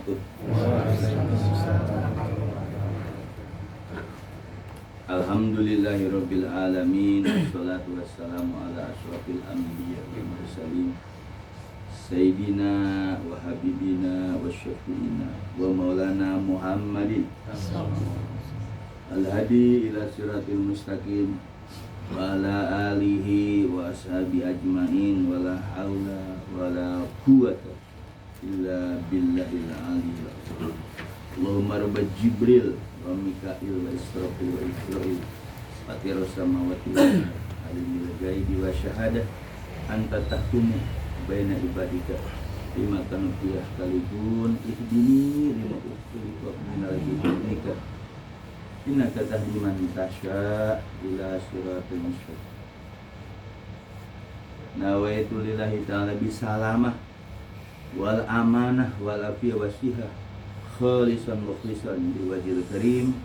wabarakatuh. Alhamdulillahirabbil alamin. Wassalatu wassalamu ala asyrofil anbiya wal mursalin. Sayyidina wa habibina wa syafi'ina wa maulana Muhammadin al-hadi ila siratil mustaqim wa ala alihi wa ashabi ajmain wa la hawla wa la quwwata illa billahil aliyyil azim. Allahumma rabb Jibril wa Mikail wa Israfil wa Israil fatirus samawati wal alimul ghaibi wa syahadah anta tahkumu baina ibadika lima kanu fiyah kalibun ihdini lima ukhliqa minal hidaynika innaka tahdi man tasya ila siratal mustaqim. Nawaitu lillahi ta'ala bisalamah wal amanah wal afiyah wasihah khalisan mukhlisan biwajhil karim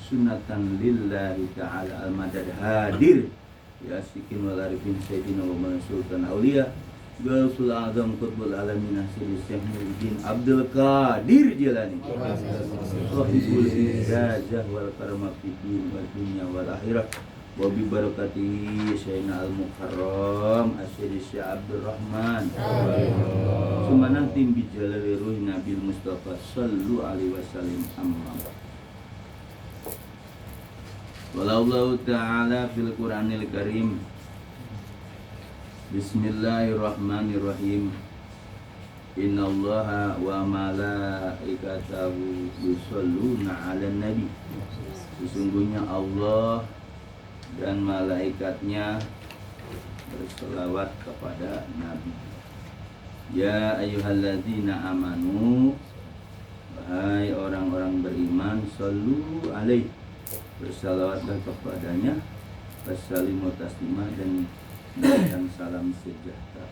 sunnatan lillahi ta'ala al-madad hadir ya sikin wal arifin sayyidina wa mansurkan awliya Gausul Azam Qutbul Alamin Asiri Syekh Muhyiddin Abdul Qadir Jilani Sahibul Ijazah wal Karamah Fiddin wal Dunya wal Akhirah wa bi barakatihi Sayyidina Al-Mukarram Asiri Syekh Abdul Rahman Sumanantim bi jalali ruhi Nabil Mustafa sallu alaihi wasallam amma Wallahu ta'ala fil Qur'anil Karim. Bismillahirrahmanirrahim. Innallaha wa malaikatahu yusholluna 'alan nabi. Sesungguhnya Allah dan malaikatnya berselawat kepada Nabi. Ya ayyuhalladzina amanu, wahai orang-orang beriman, shollu alaihi, bersalawatlah kepadanya, wassalimu taslima, dan berikan salam sejahtera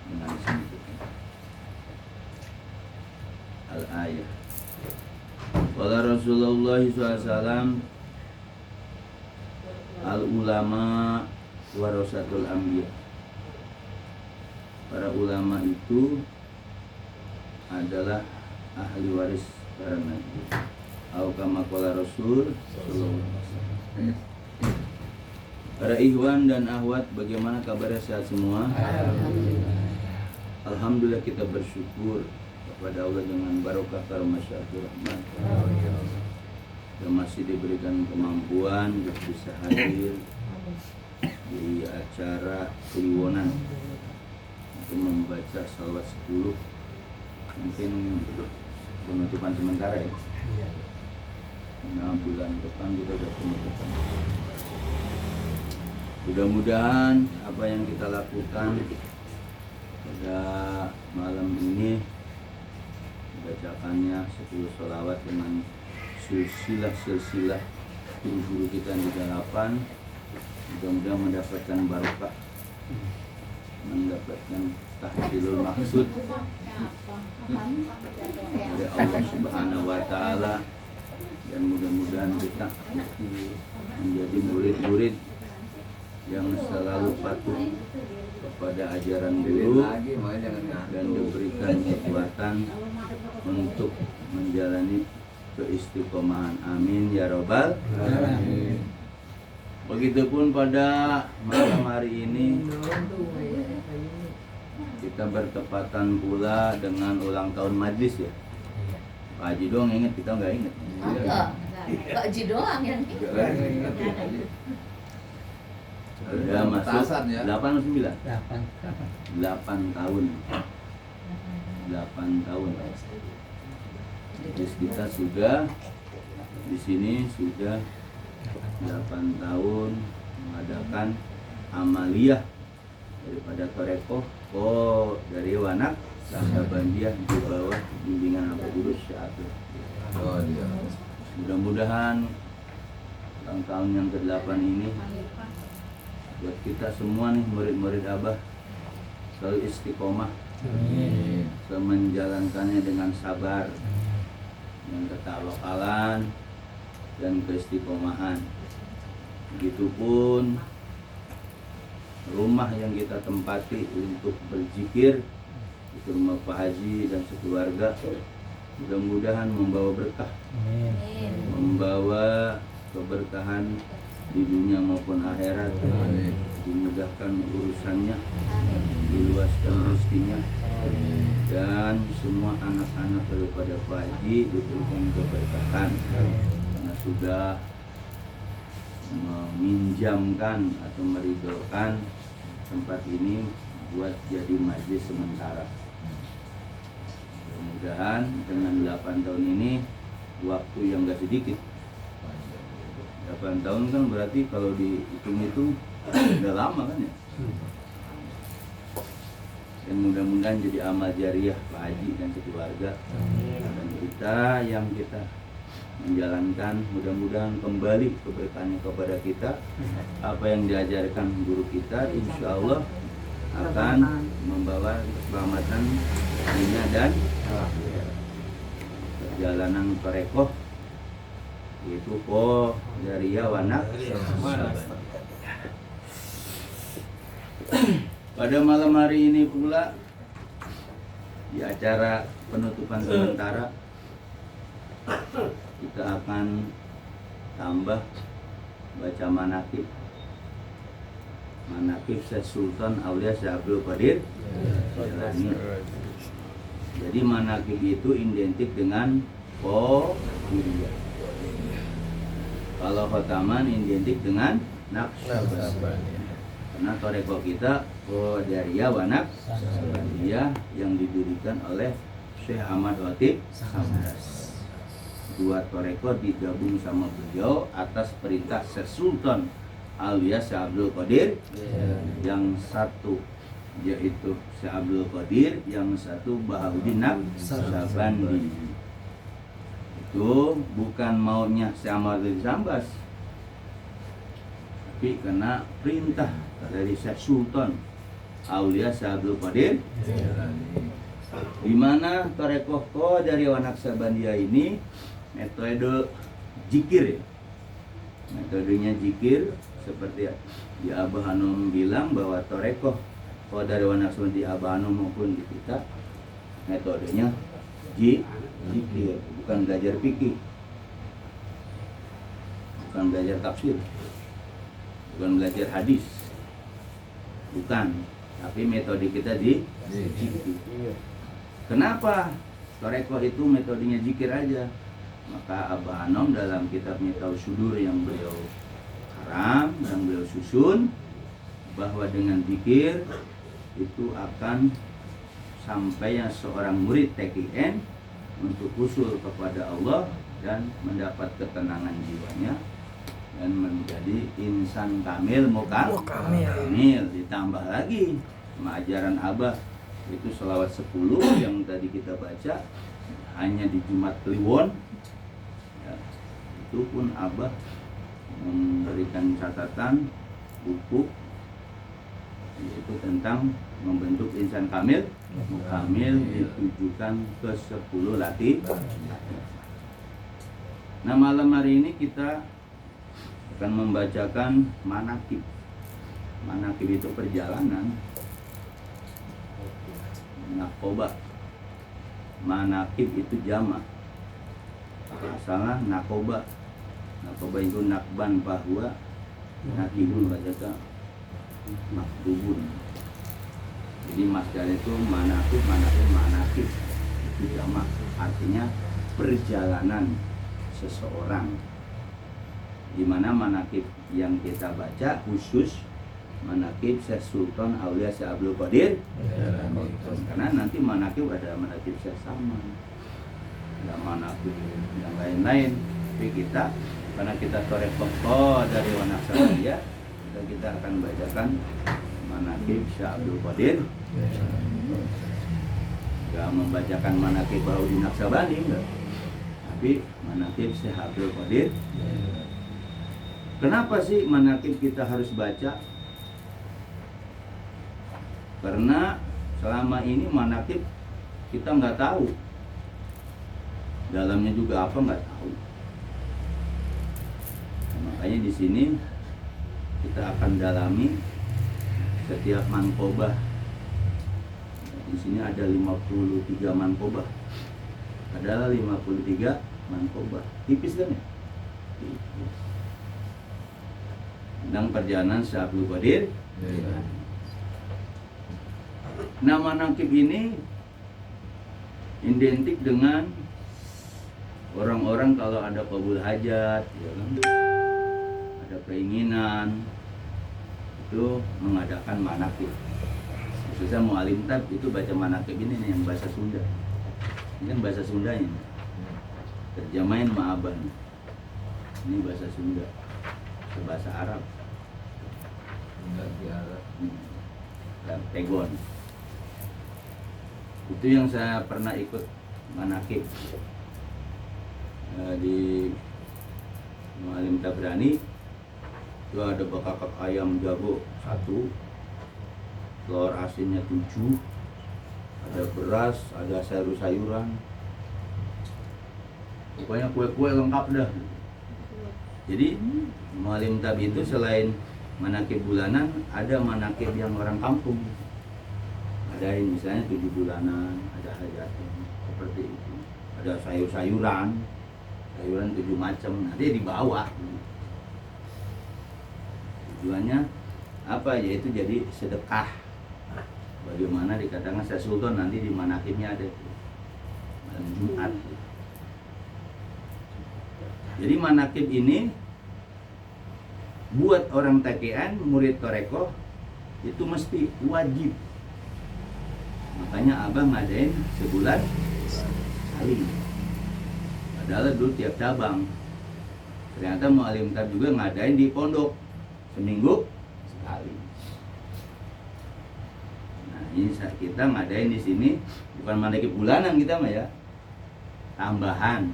dengan selanjutnya. Al-ayah. Qala Rasulullah SAW, al-ulama warasatul anbiya. Para ulama itu adalah ahli waris para nabi. Atau kama qala Rasul sallallahu alaihi wasallam. Para ikhwan dan akhwat, bagaimana kabarnya, sehat semua? Alhamdulillah, kita bersyukur kepada Allah dengan barokah karunia syakur rahmat. Kita masih diberikan kemampuan untuk bisa hadir di acara Kliwonan untuk membaca salawat 10. Mungkin penutupan sementara ya. Nah, bulan depan kita sudah penutupan. Mudah-mudahan apa yang kita lakukan pada malam ini, membacakannya 10 sholawat dengan silsilah guru-guru kita yang di-8, mudah-mudahan mendapatkan barokah, mendapatkan tahsilul maksud dari Allah Subhanahu wa Ta'ala, dan mudah-mudahan kita menjadi murid-murid yang selalu patuh kepada ajaran guru dan diberikan kekuatan untuk menjalani keistiqomahan. Amin ya robbal alamin. Begitupun pada malam hari ini kita bertepatan pula dengan ulang tahun majlis ya. Pak Haji doang ingat, kita nggak ingat. Pak Haji doang yang ingat. Sudah masuk 8 atau 9? 8 tahun. 8 tahun. Terus kita sudah di sini sudah 8 tahun mengadakan amaliyah daripada Torekoh dari Wanak Sahabandiah di bawah bimbingan Abu Durus Syahadu. Mudah-mudahan ulang tahun yang ke-8 ini buat kita semua nih, murid-murid Abah, selalu istiqomah, menjalankannya dengan sabar, dengan ketawakalan dan keistiqomahan. Begitupun rumah yang kita tempati untuk berzikir, itu rumah Pak Haji dan sekeluarga, mudah-mudahan membawa berkah, Amin. membawa keberkahan di dunia maupun akhirat. Dimudahkan urusannya, Amin. diluaskan rezekinya, dan semua anak-anak daripada Pak Haji diberikan keberkahan karena sudah meminjamkan atau meridhokan tempat ini buat jadi majelis sementara. Mudah-mudahan dengan 8 tahun ini waktu yang gak sedikit. 8 tahun kan berarti kalau dihitung itu udah lama kan ya. Dan mudah-mudahan jadi amal jariah Pak Haji dan sekeluarga. Dan kita yang kita menjalankan, mudah-mudahan kembali keberkahannya kepada kita. Apa yang diajarkan guru kita insya Allah akan membawa keselamatan dunia dan perjalanan Torekoh, yaitu Qadariyah wa Naqsyabandiyah. Pada malam hari ini pula di acara penutupan sementara kita akan tambah baca manaqib Syekh Sultan Aulia Syekh Abdul Qadir Jailani. Jadi manaqib itu identik dengan Qadiriyah. Kalau khotaman identik dengan Naqsyabandiyah. Karena toreko kita Qadariyah wa Naqsyabandiyah yang didirikan oleh Syekh Ahmad Khatib Samdas. Dua toreko digabung sama beliau atas perintah Syekh Sultan alias Syekh Abdul Qadir. Yang satu yaitu Syekh Abdul Qadir, yang satu Bahauddin Naqsyabandi. Itu bukan maunya Syekh Ahmad Sambas, tapi karena perintah dari Syekh Sultan Aulia Syekh Abdul Qadir, di mana Torekoh Qadariyah wa Naqsyabandiyah ini metode zikir ya. Metodenya zikir seperti di Abah Hanum bilang bahwa Torekoh Qadariyah wa Naqsyabandiyah Abah Hanum maupun di kita metodenya zikir, bukan belajar fikih, bukan belajar tafsir, bukan belajar hadis, bukan, tapi metode kita di zikir. Kenapa Torekoh itu metodenya zikir aja? Maka Abah Anom dalam kitabnya Tausudur yang beliau karam, yang beliau susun, bahwa dengan zikir itu akan sampainya seorang murid TKN untuk usul kepada Allah dan mendapat ketenangan jiwanya dan menjadi insan kamil mukamil. Ditambah lagi sama ajaran Abah itu selawat 10 yang tadi kita baca hanya di Jumat Kliwon ya, itu pun Abah memberikan catatan buku yaitu tentang membentuk insan kamil mukamil, ditujukan ke 10 latih. Nah, malam hari ini kita akan membacakan manaqib. Manaqib itu perjalanan. Nakoba. Manaqib itu jamak. Asalnya nakoba. Nakoba itu nakban bahwa nakibun baca makdubun. Jadi masdar itu manaqib itu jamak, artinya perjalanan seseorang. Di mana manaqib yang kita baca khusus manaqib Syekh Sultan Aulia Syekh Abdul Qadir. Karena nanti manaqib ada manaqib Syekh Saman, ada manaqib yang lain-lain. Tapi kita karena kita Torekoh dari wa Naqsyabandiyah, kita akan bacakan manaqib Syekh Abdul Qadir. Gak membacakan manaqib Bahauddin Naqsyabandi enggak, tapi manaqib Syekh Abdul Qadir. Kenapa sih manaqib kita harus baca? Karena selama ini manaqib kita nggak tahu dalamnya juga apa, nggak tahu. Makanya di sini kita akan dalami setiap manqobah. Di sini ada 53 manqobah. adalah 53 mankobah. Tipis kan ya? Tipis. Tentang perjalanan Syekh Abdul Qadir. Nah, manaqib ini identik dengan orang-orang kalau ada qabul hajat, ya kan? Ada keinginan itu mengadakan manaqib. Khususnya mu'alim tab itu baca manaqib ini nih, yang bahasa Sunda. Ini kan bahasa Sunda ini. Terjemahin ma'abah. Ini bahasa Sunda. Bahasa Arab. Dan pegon. Itu yang saya pernah ikut manaqib di Mu'alim Tabrani. Itu ada bekakak ayam jago 1, telur asinnya 7, ada beras, ada sayur-sayuran, pokoknya kue-kue lengkap dah. Jadi Mu'alim Tab itu selain manaqib bulanan, ada manaqib yang orang kampung. Ada yang misalnya 7 bulanan, ada hajatnya seperti itu. Ada sayur-sayuran, sayuran 7 macam, nanti dibawa. Tujuannya apa? Yaitu jadi sedekah. Bagaimana dikatakan Syekh Sultan nanti di manaqibnya ada malam Jumat. Jadi manaqib ini buat orang taqian, murid torekoh itu mesti wajib. Makanya abang ngadain sebulan sekali. Padahal dulu tiap cabang. Ternyata Mu'alim Tab juga ngadain di pondok seminggu sekali. Nah, ini kita ngadain di sini bukan manaqib bulanan kita mah ya. Tambahan.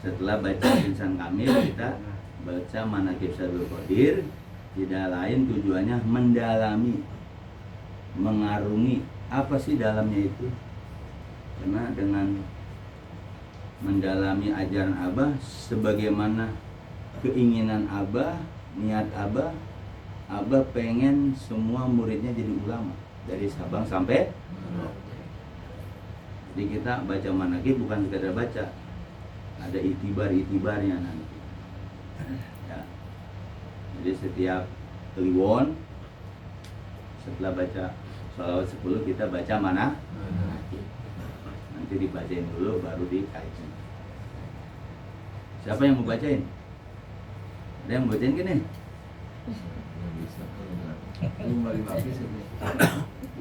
Setelah baca Insan Kamil, kita baca manaqib Syekh Abdul Qadir. Tidak lain tujuannya mendalami, mengarungi apa sih dalamnya itu. Karena dengan mendalami ajaran Abah sebagaimana keinginan Abah, niat Abah pengen semua muridnya jadi ulama dari Sabang sampai Merauke. Jadi kita baca manaqib bukan sekedar baca, ada itibarnya nanti. Ya. Jadi setiap kliwon setelah baca sholawat 10 kita baca manaqib. Nanti dibacain dulu baru dikaji. Siapa yang mau bacain? Ada yang mau bacain gini?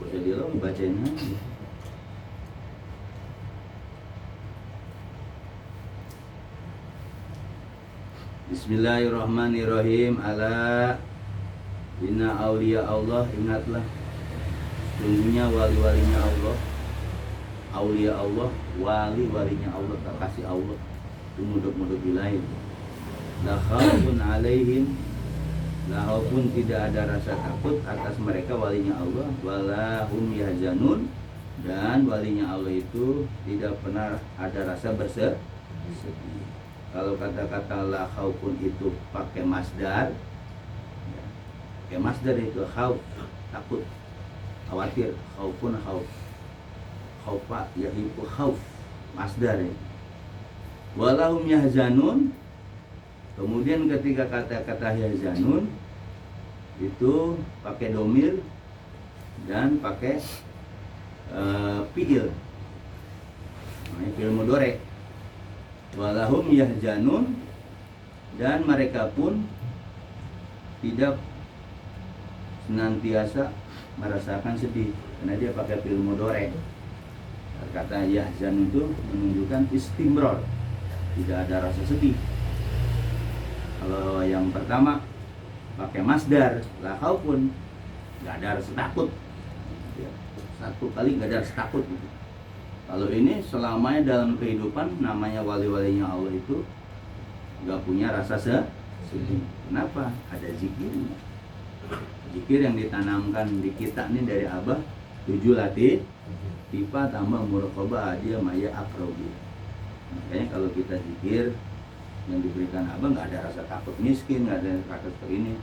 Bisa dia lo bacain aja. Bismillahirrahmanirrahim. Ala inna awliya Allah, ingatlah sungguhnya wali-walinya Allah, aulia Allah, wali-walinya Allah, kekasih Allah, itu muduk-muduk ilahi. La khaufun alaihim, la khaufun, tidak ada rasa takut atas mereka walinya Allah, wala hum yahzanun, dan walinya Allah itu tidak pernah ada rasa bersedih. Kalau kata-kata la khaufun itu pakai masdar, ya, pakai masdar itu khauf, takut, khawatir, khaufun khauf, khaufa yaitu khauf, masdar ya. Walahum yahzanun, kemudian ketika kata-kata yahzanun itu pakai domir dan pakai fiil, fiil mudhari. Walahum yahzanun, dan mereka pun tidak senantiasa merasakan sedih karena dia pakai fiil mudhari. Kata yahzan itu menunjukkan istimror, tidak ada rasa sedih. Kalau yang pertama pakai masdar, la khaufun, nggak ada rasa takut. Satu kali nggak ada rasa takut gitu. Kalau ini selamanya dalam kehidupan namanya wali-walinya Allah itu nggak punya rasa sedih. Kenapa? Ada zikirnya. Zikir yang ditanamkan di kita nih dari Abah 7 latih tipa tambah muraqabah dia maya akrobi. Makanya kalau kita zikir yang diberikan Abah nggak ada rasa takut miskin, nggak ada rasa seperti ini.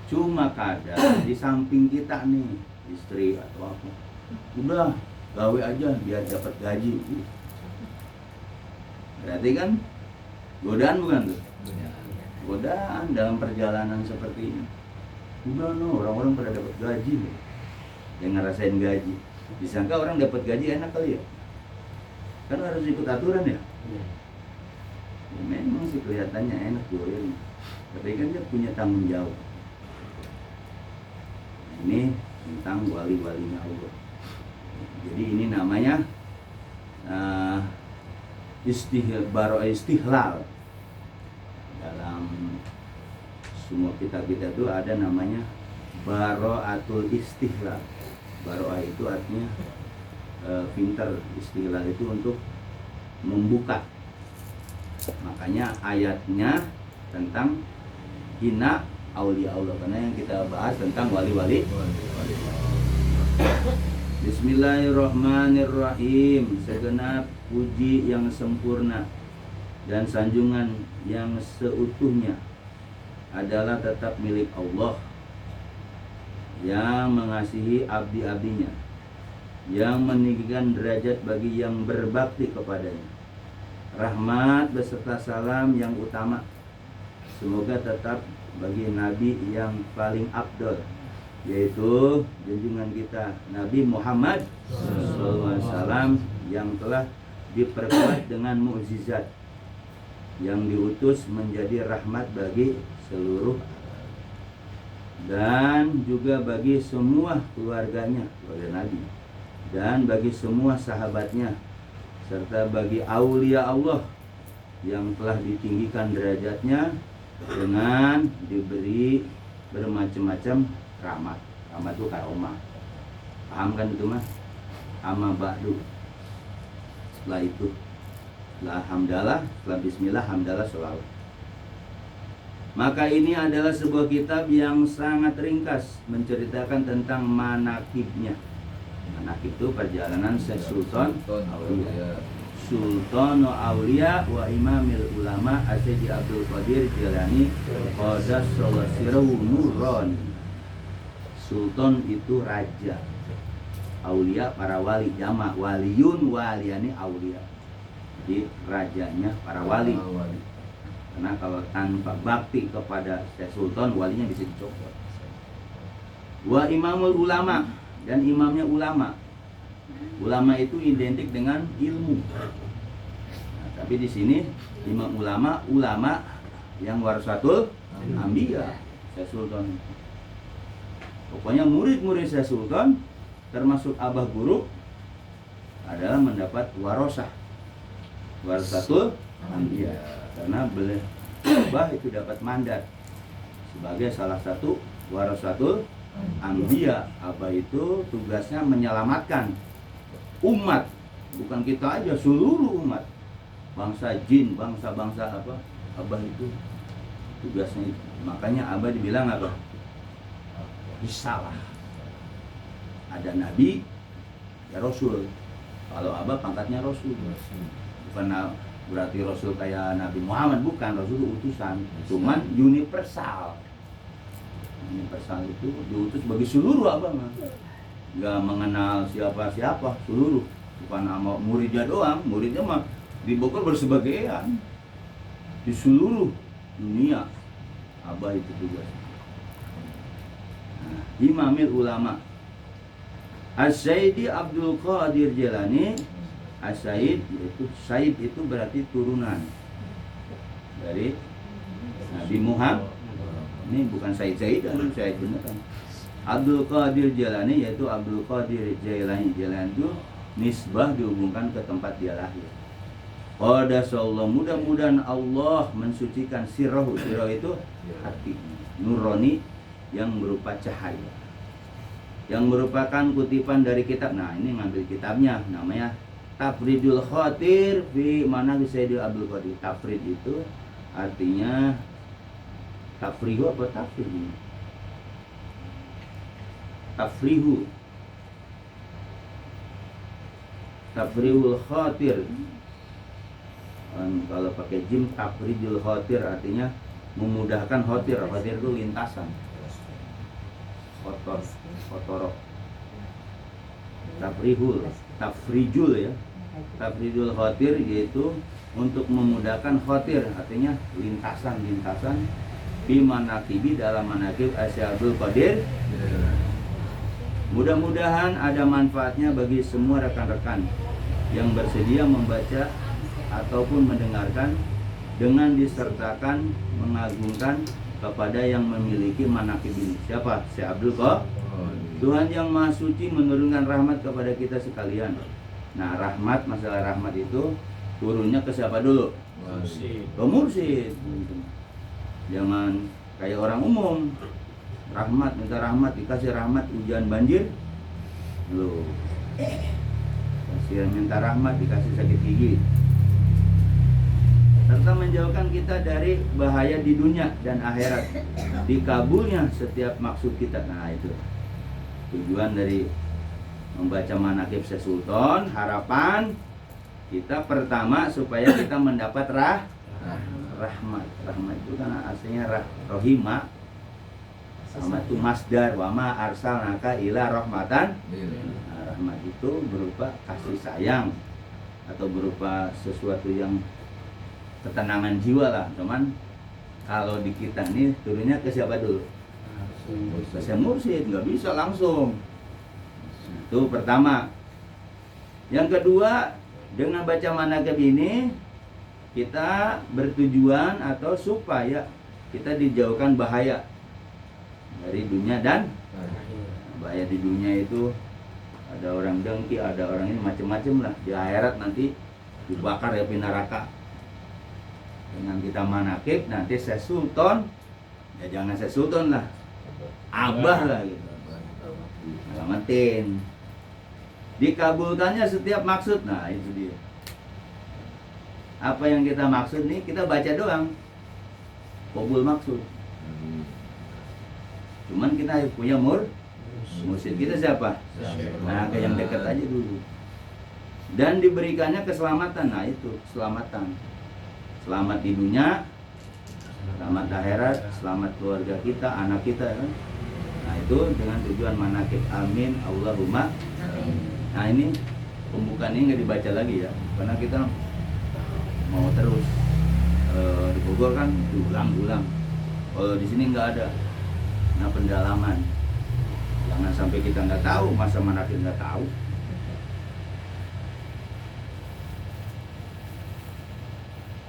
Cuma kadang di samping kita nih istri atau apa, udah gawe aja biar dapat gaji. Berarti kan godaan bukan tuh? Godaan dalam perjalanan seperti ini. Udah no, orang-orang pada dapat gaji nih. Yang ngerasain gaji. Disangka orang dapat gaji enak kali ya? Kan harus ikut aturan ya? Ya memang sih kelihatannya enak doyan. Tapi kan dia punya tanggung jawab. Nah, ini tentang wali-walinya Allah. Jadi ini namanya istihlal. Dalam semua kitab kita itu ada namanya baro'atul istihlal. Baro'ah itu artinya pinter, istihlal itu untuk membuka. Makanya ayatnya tentang hina aulia Allah, karena yang kita bahas tentang wali-wali. Bismillahirrahmanirrahim. Segenap puji yang sempurna dan sanjungan yang seutuhnya adalah tetap milik Allah yang mengasihi abdi-abdinya, yang meninggikan derajat bagi yang berbakti kepadanya. Rahmat beserta salam yang utama semoga tetap bagi Nabi yang paling afdal, yaitu junjungan kita Nabi Muhammad SAW yang telah diperkuat dengan mukjizat, yang diutus menjadi rahmat bagi seluruh dan juga bagi semua keluarganya, keluarga Nabi, dan bagi semua sahabatnya, serta bagi aulia Allah yang telah ditinggikan derajatnya dengan diberi bermacam-macam rahmat. Rahmat itu karomah. Paham kan itu mah? Amma ba'du. Setelah itu, setelah hamdalah, setelah bismillah, hamdalah, sholawat. Maka ini adalah sebuah kitab yang sangat ringkas menceritakan tentang manakibnya. Manakib itu perjalanan Syekh Sultan Aulia, Sultan Aulia wa Imamil Ulama Sayyidi Abdul Qadir Jilani Qadassallahu sirruhu nurani. Sultan itu raja, aulia para wali, jamak waliyun, waliani aulia. Jadi rajanya para wali. Karena kalau tanpa bakti kepada Syekh Sultan, walinya bisa dicopot. Wa Imamul Ulama, dan imamnya ulama. Ulama itu identik dengan ilmu. Nah, tapi di sini imam ulama, ulama yang warasatul anbiya, Syekh Sultan. Pokoknya murid-murid Syekh Sultan termasuk abah guru adalah mendapat warosah, warasatul anbiya. Karena abah itu dapat mandat sebagai salah satu warasatul anbiya. Abah itu tugasnya menyelamatkan umat, bukan kita aja, seluruh umat, bangsa jin, bangsa-bangsa apa, abah itu tugasnya itu. Makanya abah dibilang apa? Risalah. Ada nabi, ya rasul. Kalau abah pangkatnya rasul, bukan berarti rasul kayak Nabi Muhammad, bukan. Rasul itu utusan, cuman universal. Universal itu diutus bagi seluruh agama, nggak mengenal siapa-siapa, seluruh. Bukan sama muridnya doang, muridnya mah di Bogor bersebagian, di seluruh dunia. Abah itu tugas. Nah, Imamil Ulama As-Sayyidi Abdul Qadir Jilani. As-Sayyid yaitu Sayyid itu berarti turunan dari Nabi Muhammad. Ini bukan Sayyid Sayyidan, Sayyid beneran. Abdul Qadir Jilani yaitu Abdul Qadir Jilani. Jilani itu nisbah, dihubungkan ke tempat dia lahir. Qadasallahu, mudah-mudahan Allah mensucikan sirrahu. Sirrahu itu hati, nurani yang berupa cahaya, yang merupakan kutipan dari kitab. Nah, ini ngambil kitabnya, namanya Tafridul Khatir fi Manaqib Sayyidi Abdul Qadir. Tafrid itu artinya tafrihu apa tafrihu? Tafrihu. Tafrihul Khatir. Kalau pakai jim, Tafridul Khatir artinya memudahkan khotir. Khotir itu lintasan. Kotor, kotorok. Tafrihul, tafrijul ya. Tafridul Khatir yaitu untuk memudahkan khotir, artinya lintasan-lintasan bimanakibi dalam manakib Asy'abul Qadir. Mudah-mudahan ada manfaatnya bagi semua rekan-rekan yang bersedia membaca ataupun mendengarkan dengan disertakan mengagungkan kepada yang memiliki manakib ini. Siapa? Syekh Abdul Qadir. Tuhan yang Maha Suci menurunkan rahmat kepada kita sekalian. Nah, rahmat, masalah rahmat itu turunnya ke siapa dulu? Ke mursyid. Jangan kayak orang umum. Rahmat, minta rahmat, dikasih rahmat, hujan banjir. Loh. Kasih minta rahmat, dikasih sakit gigi. Serta menjauhkan kita dari bahaya di dunia dan akhirat. Dikabulnya setiap maksud kita. Nah, itu tujuan dari membaca manakib Syekh Sultan. Harapan kita pertama supaya kita mendapat rahmat. Rahmat itu kan aslinya rohima. Rahmat itu masdar, wama arsalnaka ila rahmatan. Nah, rahmat itu berupa kasih sayang atau berupa sesuatu yang ketenangan jiwa lah. Cuman kalau di kita nih turunnya ke siapa dulu? Ke Syekh Mursyid, nggak bisa langsung. Itu pertama. Yang kedua, dengan baca manakib ini kita bertujuan atau supaya kita dijauhkan bahaya dari dunia dan bahaya di dunia itu ada orang dengki, ada orang ini macam-macam lah. Di akhirat nanti dibakar ya di neraka. Dengan kita manakib nanti Syekh Sultan, ya jangan Syekh Sultan lah, abah lah gitu. Selamatin. Dikabulkannya setiap maksud. Nah, itu dia. Apa yang kita maksud nih kita baca doang. Kabul maksud. Cuman kita punya mursyid kita siapa? Nah, ke yang dekat aja dulu. Dan diberikannya keselamatan. Nah, itu keselamatan. Selamat di dunia, selamat di akhirat, selamat keluarga kita, anak kita kan. Nah, itu dengan tujuan manakib. Amin Allahumma. Nah, ini pembukaan ini nggak dibaca lagi ya, karena kita mau terus di Bogor kan diulang-ulang. Kalau di sini nggak ada. Nah, pendalaman. Jangan sampai kita nggak tahu, masa manakib nggak tahu.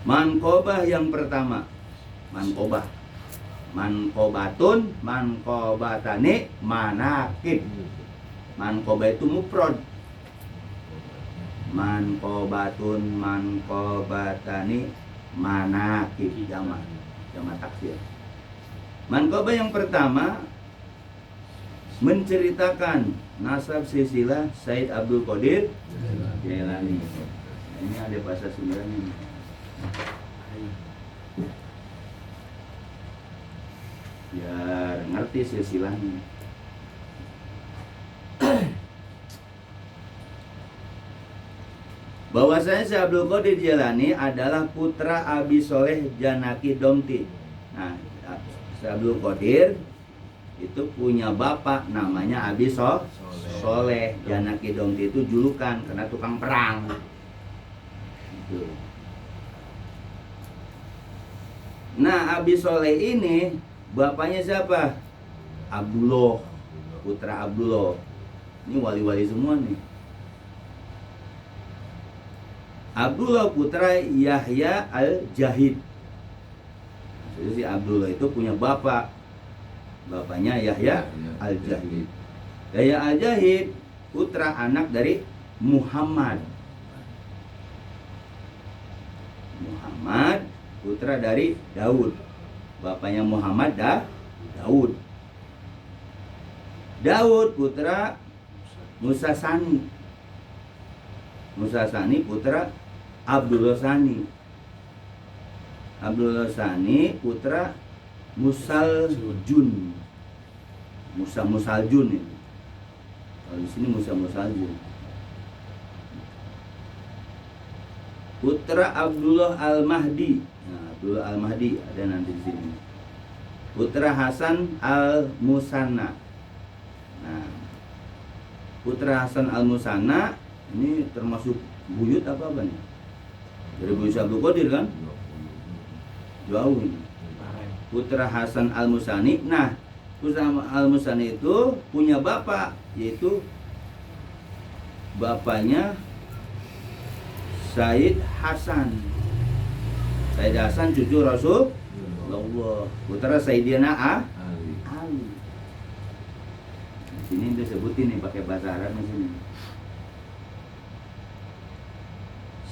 Mankobah yang pertama, mankobatun, mankobatani, manakib. Mankobah itu mufrad. Mankobatun, mankobatani, manakib, jamak taksir. Mankobah yang pertama menceritakan nasab silsilah Said Abdul Qadir Jailani. Ini ada bahasa Sundanya. Biar ngerti silsilahnya. Bahwasanya Syekh Abdul Qadir Jailani adalah putra Abi Soleh Janaki Domti. Nah, Syekh Abdul Qadir itu punya bapak namanya Abi Soleh Janaki Domti. Itu julukan karena tukang perang. Itu. Nah, Abi Soleh ini bapaknya siapa? Abdullah, putra Abdullah. Ini wali-wali semua nih. Abdullah putra Yahya Al-Jahid. Jadi si Abdullah itu punya bapak. Bapaknya Yahya Al-Jahid. Yahya Al-Jahid putra anak dari Muhammad. Muhammad putra dari Daud. Bapaknya Muhammad Daud. Daud putra Musa Sani. Musa Sani putra Abdullah Sani. Abdullah Sani putra Musaljun. Musaljun ini. Kalau di sini Musaljun. Putra Abdullah Al-Mahdi. Nah, Abdullah Al-Mahdi ada nanti di sini. Putra Hasan Al-Musanna. Nah, putra Hasan Al-Musanna ini termasuk buyut apa nih? Dari Buya Abdul Qadir kan? Jauh ini. Putra Hasan Al-Musani. Nah, Putra Al-Musani itu punya bapak, yaitu bapaknya Said Hasan. Said Hasan cucu Rasulullah, putra Sayyidina Ali. Di sini disebutin nih pakai bahasa Arab di sini.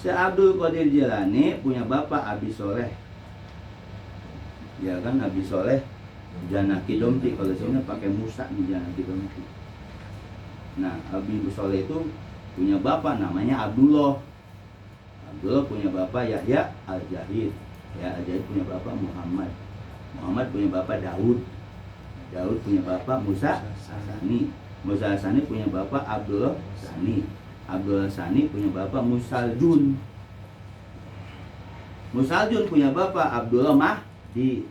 Syekh Abdul Qadir Jilani punya bapak Abi Soleh. Ya kan, Abi Soleh Janaki Domti, kalau sini pakai Musa nih Janaki Domti. Nah, Abi Soleh itu punya bapak namanya Abdullah. Abdullah punya bapak Yahya Al-Jahid. Ya, Al-Jahid punya bapak Muhammad. Muhammad punya bapak Daud. Daud punya bapak Musa Sani. Musa Sani punya bapak Abdullah Sani. Abdullah Sani punya bapak Musaljun. Musaljun punya bapak Abdullah Mahdi.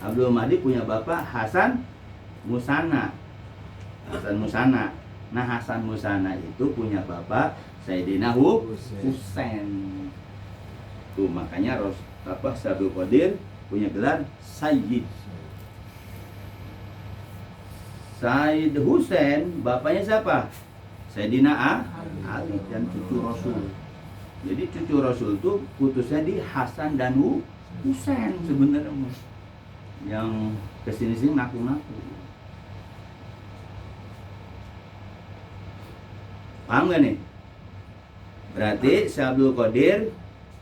Abdullah Mahdi punya bapak Hasan Musana. Hasan Musana. Nah, Hasan Musana itu punya bapak Sayyidina Husain. Tuh makanya Abdul Qadir punya gelar Sayyid. Sayyid Husain bapaknya siapa? Sayyidina Ali dan cucu Rasul. Jadi cucu Rasul itu putusnya di Hasan dan Husain sebenarnya. Yang kesini-sini ngaku-ngaku. Paham gak nih? Berarti Syekh Abdul Qadir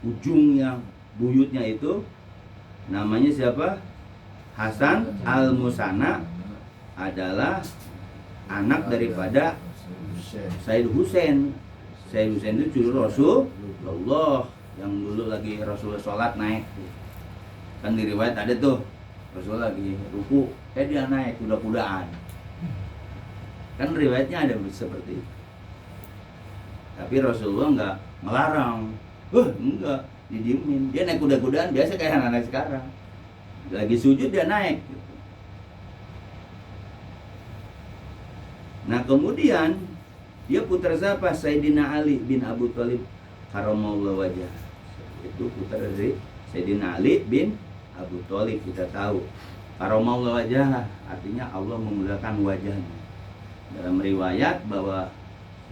ujungnya buyutnya itu namanya siapa? Hasan Al-Musana adalah anak daripada Sayyid Husain. Sayyid Husain itu cucu Rasulullah yang dulu lagi Rasulullah sholat naik. Kan di riwayat ada tuh Rasulullah lagi ruku, dia naik kuda-kudaan. Kan riwayatnya ada seperti itu. Tapi Rasulullah enggak melarang. Enggak, didiemin. Dia naik kuda-kudaan biasa kayak anak-anak sekarang. Lagi sujud dia naik gitu. Nah, kemudian dia putra siapa? Sayyidina Ali bin Abu Thalib karamallahu wajhah. Itu putra dari Sayyidina Ali bin Abu Thalib, kita tahu. Karamallahu wajhah artinya Allah memuliakan wajahnya. Dalam riwayat bahwa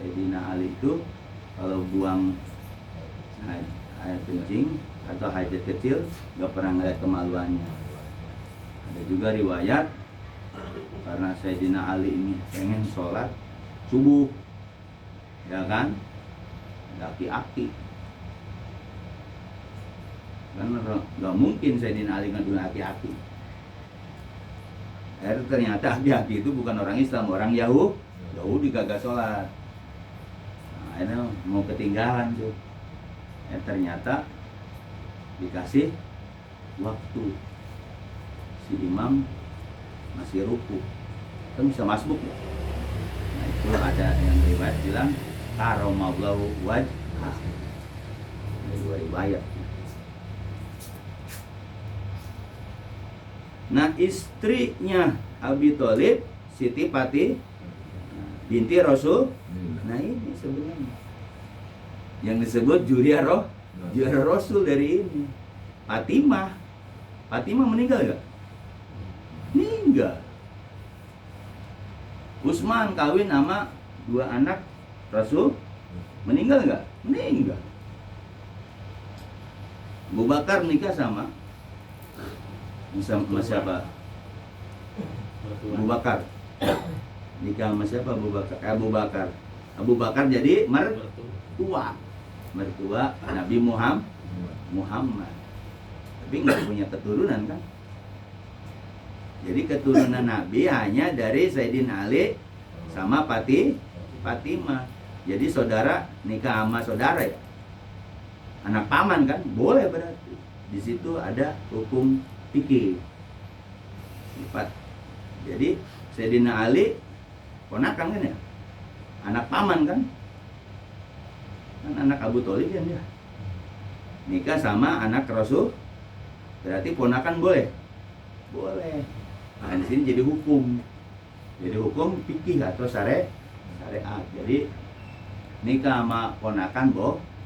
Sayyidina Ali itu kalau buang air kencing atau hajat kecil gak pernah ngeliat kemaluannya. Ada juga riwayat karena Sayyidina Ali ini pengen sholat subuh, ya kan, aki-aki kan gak mungkin Sayyidina Ali ngadu aki-aki. Ternyata aki-aki itu bukan orang Islam, orang Yahudi kagak sholat. Akhirnya mau ketinggalan tuh. Ternyata dikasih waktu, si imam masih ruku, kan bisa masbuk ya. Nah, itu ada yang riwayat bilang karamallahu wajhah. Ada dua riwayat. Nah, istrinya Abi Thalib Siti Fatih binti Rasul. Nah, ini sebenarnya yang disebut juriya Rasul dari ini. Fatimah meninggal gak? Meninggal. Utsman kawin sama dua anak Rasul, meninggal gak? Meninggal. Abu Bakar nikah sama siapa? Abu Bakar nikah sama siapa? Abu Bakar jadi mertua Nabi Muhammad. Tapi nggak punya keturunan kan? Jadi keturunan Nabi hanya dari Sayyidina Ali sama Fatimah. Jadi saudara nikah sama saudara ya, anak paman kan? Boleh berarti. Di situ ada hukum fikih. Jadi Sayyidina Ali ponakan kan ya, anak paman kan anak Abu Thalib kan dia. Nikah sama anak Rasul, berarti ponakan boleh? Boleh. Nah, di sini jadi hukum fikih atau syariat. Jadi nikah sama ponakan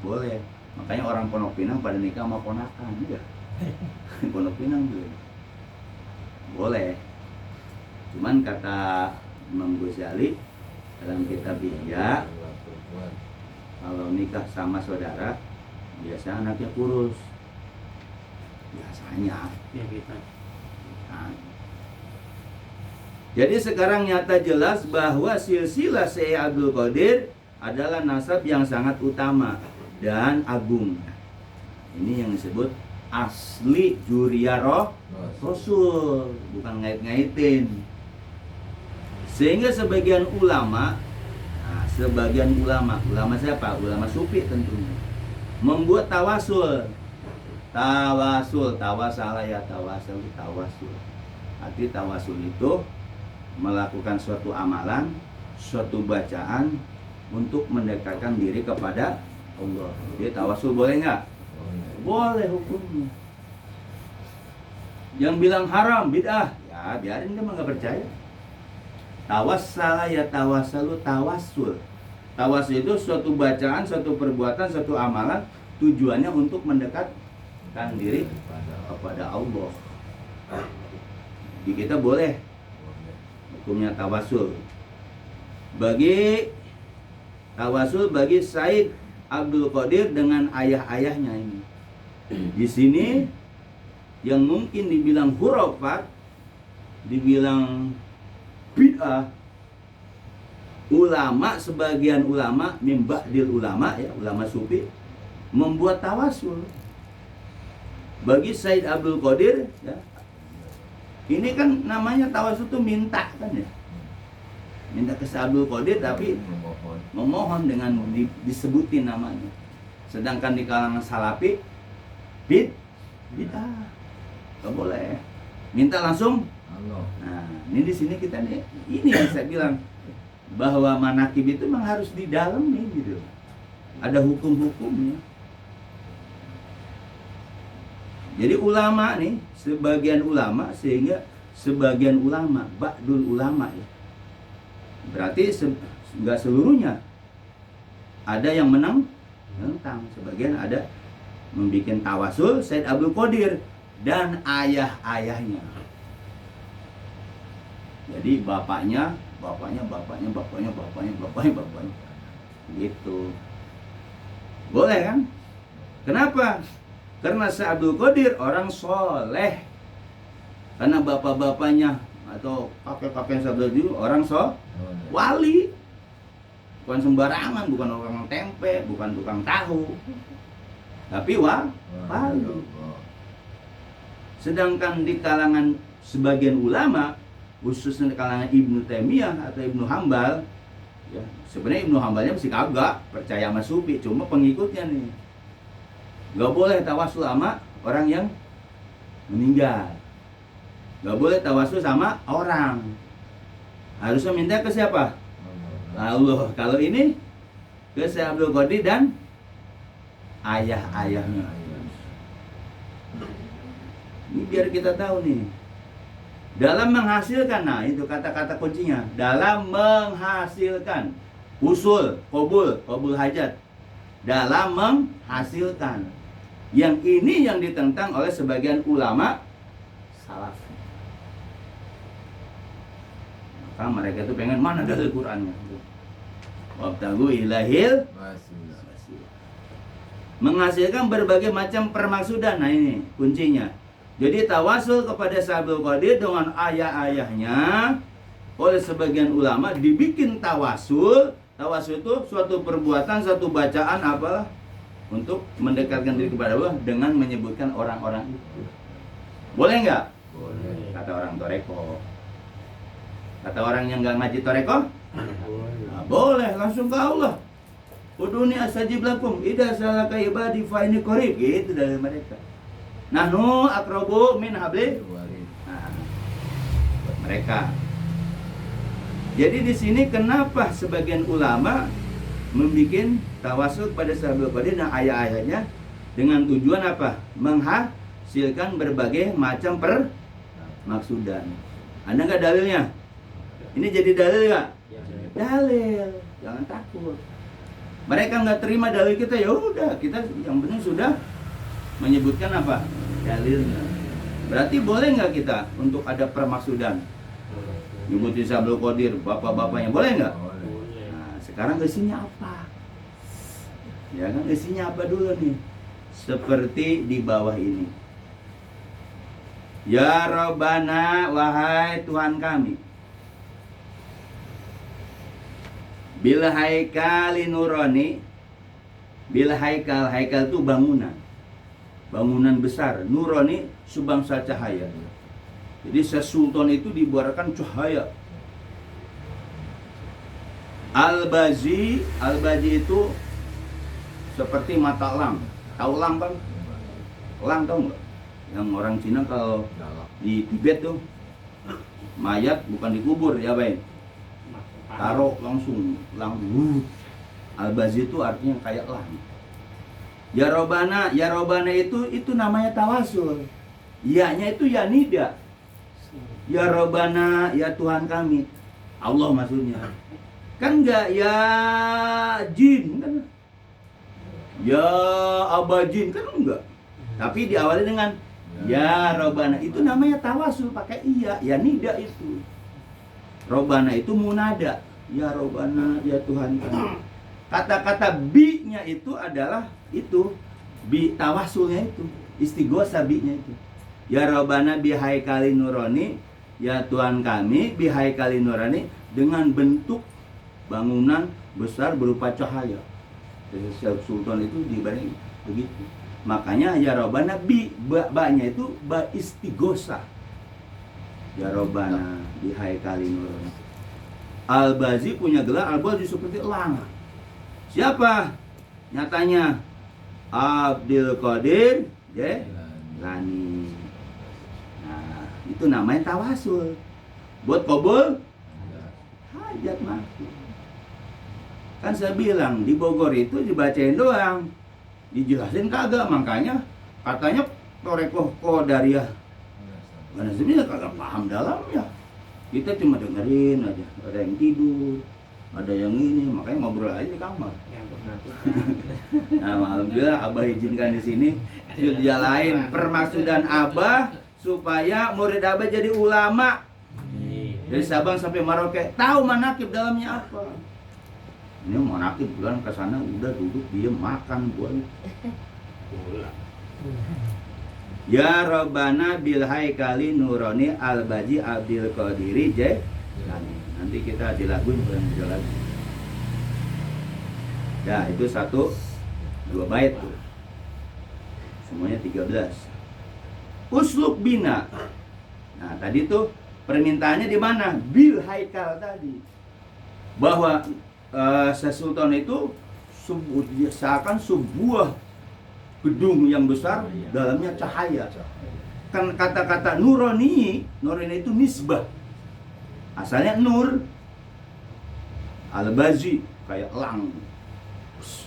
boleh. Makanya orang Pondok Pinang pada nikah sama ponakan juga. Pondok Pinang juga boleh. Cuman kata Imam Ghazali dalam kitab Ihya, kalau nikah sama saudara biasa anaknya kurus. Biasanya. Ya kita. Nah, jadi sekarang nyata jelas bahwa silsilah Syekh Abdul Qadir adalah nasab yang sangat utama dan agung. Ini yang disebut asli juriyah Rasul, bukan ngait-ngaitin. Sehingga sebagian ulama, ulama siapa? Ulama sufi tentunya, membuat tawasul. Tawasul. Arti tawasul itu melakukan suatu amalan, suatu bacaan untuk mendekatkan diri kepada Allah. Jadi tawasul boleh nggak? Boleh hukumnya. Yang bilang haram, bid'ah, ya biarin dia mah nggak percaya. Tawassala ya tawassalu, tawasul. Tawasul itu suatu bacaan, suatu perbuatan, suatu amalan, tujuannya untuk mendekatkan diri kepada Allah. Jadi kita boleh hukumnya tawasul. Bagi Said Abdul Qadir dengan ayah-ayahnya ini. Di sini yang mungkin dibilang khurafat, dibilang bid'ah, sebagian ulama mimba'dil ulama, ya ulama sufi, membuat tawasul. Bagi Said Abdul Qadir, ya, ini kan namanya tawasul itu minta kan ya, minta ke Said Abdul Qadir tapi memohon dengan disebutin namanya. Sedangkan di kalangan salafi bid'ah, nggak boleh minta langsung. Nah, ini di sini kita nih, ini yang saya bilang bahwa manakib itu memang harus di dalam nih gitu. Ada hukum-hukumnya. Jadi ulama nih, sebagian ulama, sehingga sebagian ulama, ba'dul ulama ya. Berarti enggak seluruhnya. Ada yang menentang, sebagian ada membikin tawasul Said Abdul Qadir dan ayah-ayahnya. Jadi bapaknya. Gitu. Boleh kan? Kenapa? Karena Syekh Abdul Qadir orang soleh. Karena bapak-bapaknya atau kakek-kakek Syekh Abdul Qadir orang wali. Bukan sembarangan, bukan orang tempe, bukan tukang tahu. Tapi wali. Sedangkan di kalangan sebagian ulama, khususnya di kalangan Ibnu Taimiyah atau Ibnu Hambal, ya, sebenarnya Ibnu Hambalnya masih kagak percaya sama sufi, cuma pengikutnya nih. Gak boleh tawasul sama orang yang meninggal. Gak boleh tawasul sama orang. Harusnya minta ke siapa? Allah. Kalau ini ke Syekh Abdul Qadir dan ayah-ayahnya. Ini biar kita tahu nih. Dalam menghasilkan, nah itu kata-kata kuncinya. Dalam menghasilkan usul, qabul hajat. Dalam menghasilkan. Yang ini yang ditentang oleh sebagian ulama salaf. Maka mereka itu pengen mana dalil Qur'annya. Wabtagu ilahil menghasilkan berbagai macam permaksudan. Nah ini kuncinya. Jadi tawasul kepada Syekh Abdul Qadir dengan ayah-ayahnya oleh sebagian ulama dibikin tawasul. Tawasul itu suatu perbuatan, suatu bacaan apalah untuk mendekatkan diri kepada Allah dengan menyebutkan orang-orang itu. Boleh nggak? Boleh. Kata orang toreko. Kata orang yang nggak ngaji toreko? Nah, boleh, langsung ke Allah. Uduni astajib lakum idza salaka ibadi fa inni qarib, gitu dari mereka. Nahnu aqrabu min hablil warid. Nah, buat mereka. Jadi di sini kenapa sebagian ulama membikin tawasul pada Syekh Abdul Qadir dan ayah-ayahnya dengan tujuan apa? Menghasilkan berbagai macam permaksudan. Ada nggak dalilnya? Ini jadi dalil nggak? Dalil. Jangan takut. Mereka nggak terima dalil kita, ya udah, kita yang penting sudah menyebutkan apa? Dalilnya. Berarti boleh nggak kita untuk ada permaksudan? Nyebutin Sablul Qadir, bapak-bapaknya, boleh nggak? Nah, sekarang isinya apa? Ya kan, isinya apa dulu nih? Seperti di bawah ini. Ya Rabbana, wahai Tuhan kami, bil haikali nurani, bil haikal, haikal itu bangunan, bangunan besar, nurani subangsa cahaya. Jadi sesultan itu dibuarkan cahaya. Al-Bazi, Al-Bazi itu seperti mata elang. Tahu elang kan? Elang tahu nggak? Yang orang Cina kalau di Tibet tuh mayat bukan dikubur ya baik, taruh langsung Al-Bazi itu artinya kayak elang. Ya Robbana itu namanya tawasul. Iya-nya itu ya nida. Ya Robbana, ya Tuhan kami, Allah maksudnya. Kan enggak ya jin kan? Ya abajin kan enggak. Tapi diawali dengan ya Robbana, itu namanya tawasul pakai iya, ya nida itu. Robbana itu munada. Ya Robbana, ya Tuhan kami. Kata-kata bi-nya itu adalah itu, bi tawasulnya itu, istighosa bi-nya itu. Ya Robbana bihai kali nurani, ya Tuhan kami bihai kali nurani, dengan bentuk bangunan besar berupa cahaya. Sultan itu dibanding begitu. Makanya ya Robbana bi, ba-nya itu ba istighosa. Ya Robbana bihai kali nurani. Al-Bazi punya gelar Al-Bazi seperti elang. Siapa? Nyatanya Abdul Qadir Jailani. Nah, itu namanya tawasul. Buat kabul hajat mati. Kan saya bilang di Bogor itu dibacain doang, dijelasin kagak. Makanya katanya Torekoh Qadariyah, mana sebenarnya kagak paham dalamnya. Kita cuma dengerin aja. Ada yang tidur, ada yang ini, makanya ngobrol aja di kamar. Nah, alhamdulillah Abah izinkan di sini dijalain permaksudan Abah supaya murid Abah jadi ulama. Dari Sabang sampai Merauke tahu manakib dalamnya apa. Ini manakib bulan ke sana udah duduk diem makan buat. Ya Robbana bil haikali nurani al-baji Abdul Qadiri Jailani. Nanti kita dilaguin bulan lagi. Ya itu 1-2 bait tuh. Semuanya 13. Uslub bina. Nah tadi tuh permintaannya di mana? Bil haikal tadi. Bahwa sesultan itu seakan sebuah gedung yang besar, dalamnya cahaya. Kan kata-kata nurani itu nisbah. Asalnya nur. Al-Bazi kayak elang.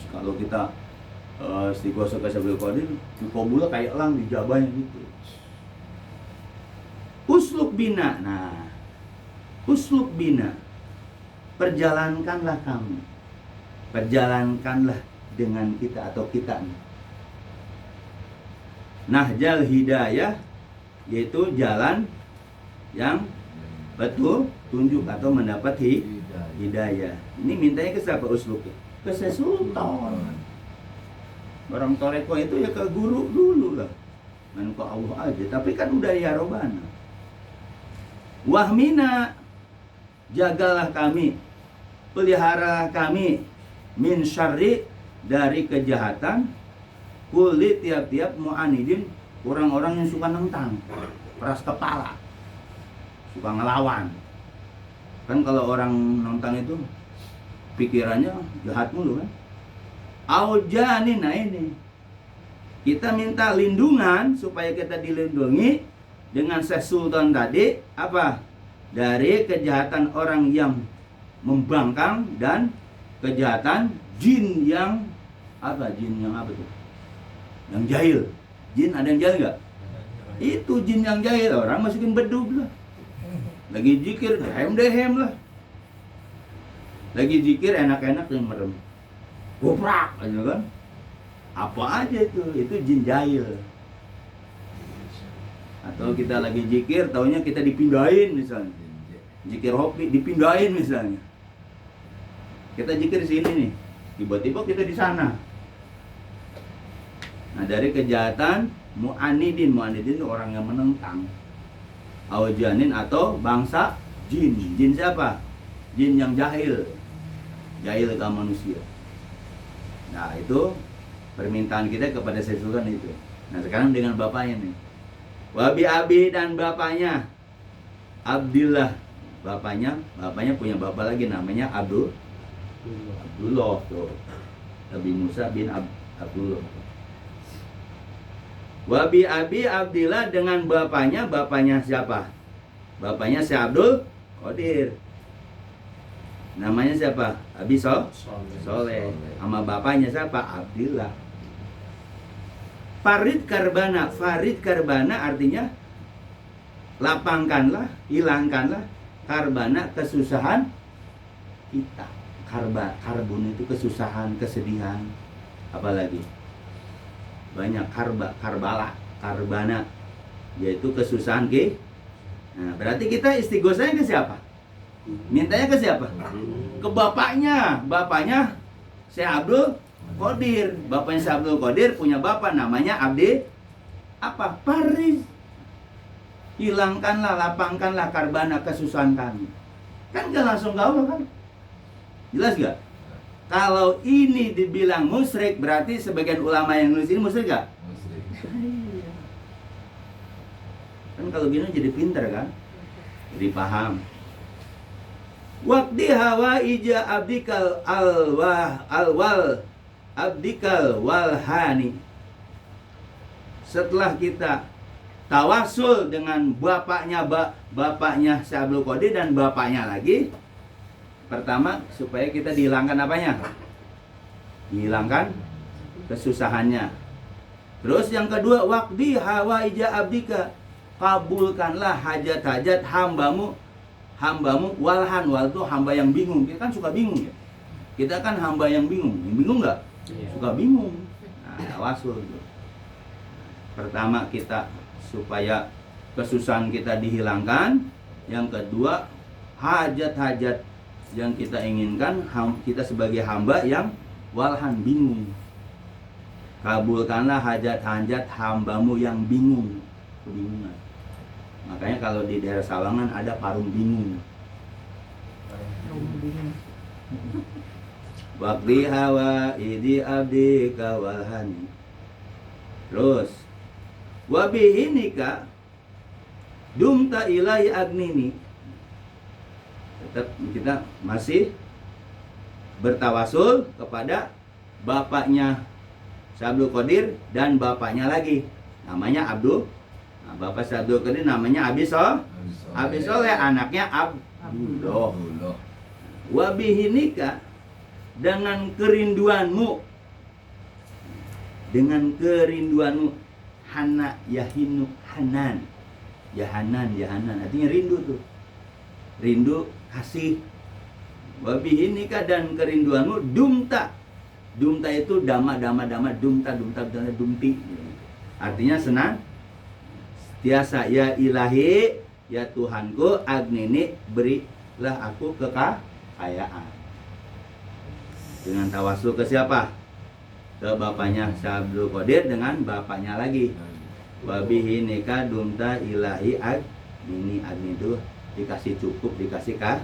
Kalau kita istighosa ke Sablul Qadir, dikabulnya kayak elang di jabahnya gitu. Uslub bina. Nah, uslub bina. Perjalankanlah kami. Perjalankanlah dengan kita atau kita nih. Nahjal hidayah, yaitu jalan yang betul, tunjuk atau mendapat hidayah. Ini mintanya ke siapa uslubnya? Ke sesultan. Orang Toreko itu ya ke guru dulu lah. Dan ke Allah aja. Tapi kan udah ya Robbana. Wahmina, jagalah kami, peliharalah kami min syarri, dari kejahatan, kulit tiap-tiap mu'anidin, orang-orang yang suka nentang, keras kepala, suka ngelawan. Kan kalau orang nentang itu pikirannya jahat mulu kan. Aujani, nah ini kita minta lindungan supaya kita dilindungi dengan sesultan tadi apa? Dari kejahatan orang yang membangkang dan kejahatan jin yang apa? Jin yang apa tuh? Yang jahil. Jin ada yang jahil nggak? Itu jin yang jahil, orang masukin bedug lah. Lagi zikir dehem lah. Lagi zikir enak-enak yang merem. goprak aja kan. Apa aja itu jin jahil. Atau kita lagi zikir, taunya kita dipindahin misalnya. Zikir hobi dipindahin misalnya. Kita zikir sini nih, tiba-tiba kita di sana. Nah, dari kejahatan mu'anidin itu orang yang menentang. Aujanin atau bangsa jin. Jin siapa? Jin yang jahil. Jahil ke manusia. Nah, itu permintaan kita kepada Syaikhul itu. Nah, sekarang dengan bapaknya nih. Wabi abi dan bapaknya Abdillah. Bapaknya punya bapak lagi namanya Abdullah tuh. Nabi Musa bin Abdullah. Wabi abi Abdillah dengan bapaknya siapa? Bapaknya si Abdul Qadir. Namanya siapa? Abi Soleh. Sama bapaknya siapa? Abdillah. Farid Karbana artinya lapangkanlah, hilangkanlah karbana kesusahan kita. Karbun itu kesusahan, kesedihan, apalagi banyak karbana yaitu kesusahan ke. Nah, berarti kita istighosanya ke siapa? Mintanya ke siapa? Ke bapaknya Syekh Abdul Qadir. Bapaknya Syekh Abdul Qadir punya bapak namanya Abdi Farid. Hilangkanlah, lapangkanlah karbana kesusahan kami. Kan gak langsung ke Allah kan? Jelas gak? Kalau ini dibilang musyrik, berarti sebagian ulama yang nulis ini musyrik gak? Musyrik. Kan kalau gini jadi pintar kan? Jadi paham. Waqdi hawa ija abdikal alwal abdikal walhani. Setelah kita tawasul dengan bapaknya Syekh Abdul Qadir dan bapaknya lagi, pertama supaya kita dihilangkan apanya? Dihilangkan kesusahannya. Terus yang kedua, waqdi hawa ija abdika, kabulkanlah hajat-hajat hambamu walhan. Wal itu hamba yang bingung. Kita kan suka bingung ya. Kita kan hamba yang bingung. Bingung nggak? Suka bingung. Nah, tawasul itu. Pertama kita supaya kesusahan kita dihilangkan. Yang kedua, hajat-hajat yang kita inginkan, kita sebagai hamba yang walhan, bingung. Kabulkanlah hajat-hajat hambamu yang bingung, kebingungan. Makanya kalau di daerah Sawangan ada parung bingung. Waqdi hawa idi abdi kawalhani. Terus wabihinika dumta ilai agnini. Tetap kita masih bertawasul kepada bapaknya Syekh Abdul Qadir dan bapaknya lagi namanya Abdul. Nah, bapak Syekh Abdul Qadir namanya Abi Soleh, anaknya Abdullah. Wabihinika dengan kerinduanmu hana yahinu hanan. Yahanan artinya rindu tuh. Rindu kasih. Wabihinika dan kerinduanmu dumta itu dama dumta dumti. Artinya senang tiasa ya ilahi, ya Tuhanku, agnini berilah aku kekayaan. Dengan tawasul ke siapa? Ke bapaknya Syekh Abdul Qadir dengan bapaknya lagi. Wabihi nikah dumta ilahi agnini. Agni itu dikasih cukup, dikasih kaya.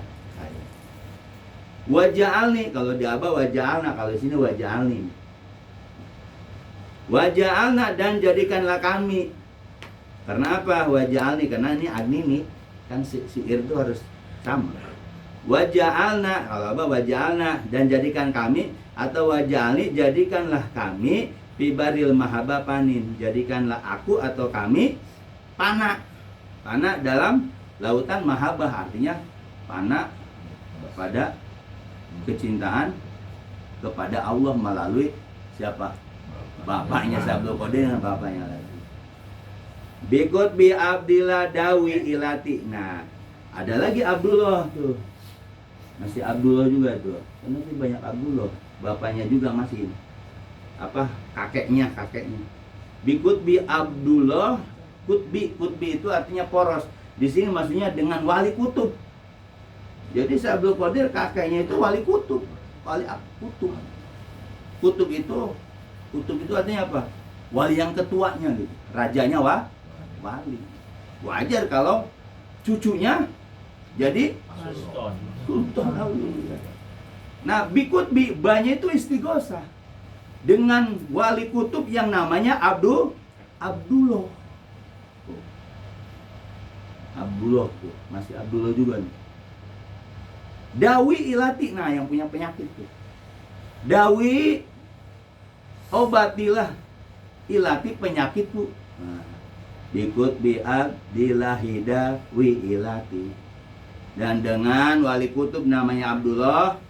Waja'alni, kalau di Abah waja'alna, kalau di sini waja'alni. Waja'alna dan jadikanlah kami. Karena apa? Waja'alni, karena ini agnini kan siir itu harus sama. Waja'alna, kalau Abah waja'alna dan jadikan kami, atau waja'alni jadikanlah kami bibaril mahabah panin, jadikanlah aku atau kami pana dalam lautan mahabah, artinya pana pada kecintaan kepada Allah melalui siapa? Bapaknya Syekh Abdul Qadir dan bapaknya lagi. Bikut bi Abdillah dawi ilati. Nah, ada lagi Abdullah tuh. Masih Abdullah juga tuh. Karena sih banyak Abdullah. bapaknya juga masih apa kakeknya. Bi Abdullah, kutbi itu artinya poros. Di sini maksudnya dengan wali kutub. Jadi Syekh Abdul Qadir kakeknya itu wali kutub, kutub. Kutub itu artinya apa? Wali yang ketuanya gitu. Rajanya wali. Wajar kalau cucunya jadi sultan. Nah, bi banyak itu istighosah dengan wali kutub yang namanya Abdullah. Abdullah tuh, masih Abdullah juga nih. Dawi ilati, nah yang punya penyakit tuh. Dawi obatilah ilati penyakitku. Nah, ikut bi'ab dilahida wi ilati. Dan dengan wali kutub namanya Abdullah,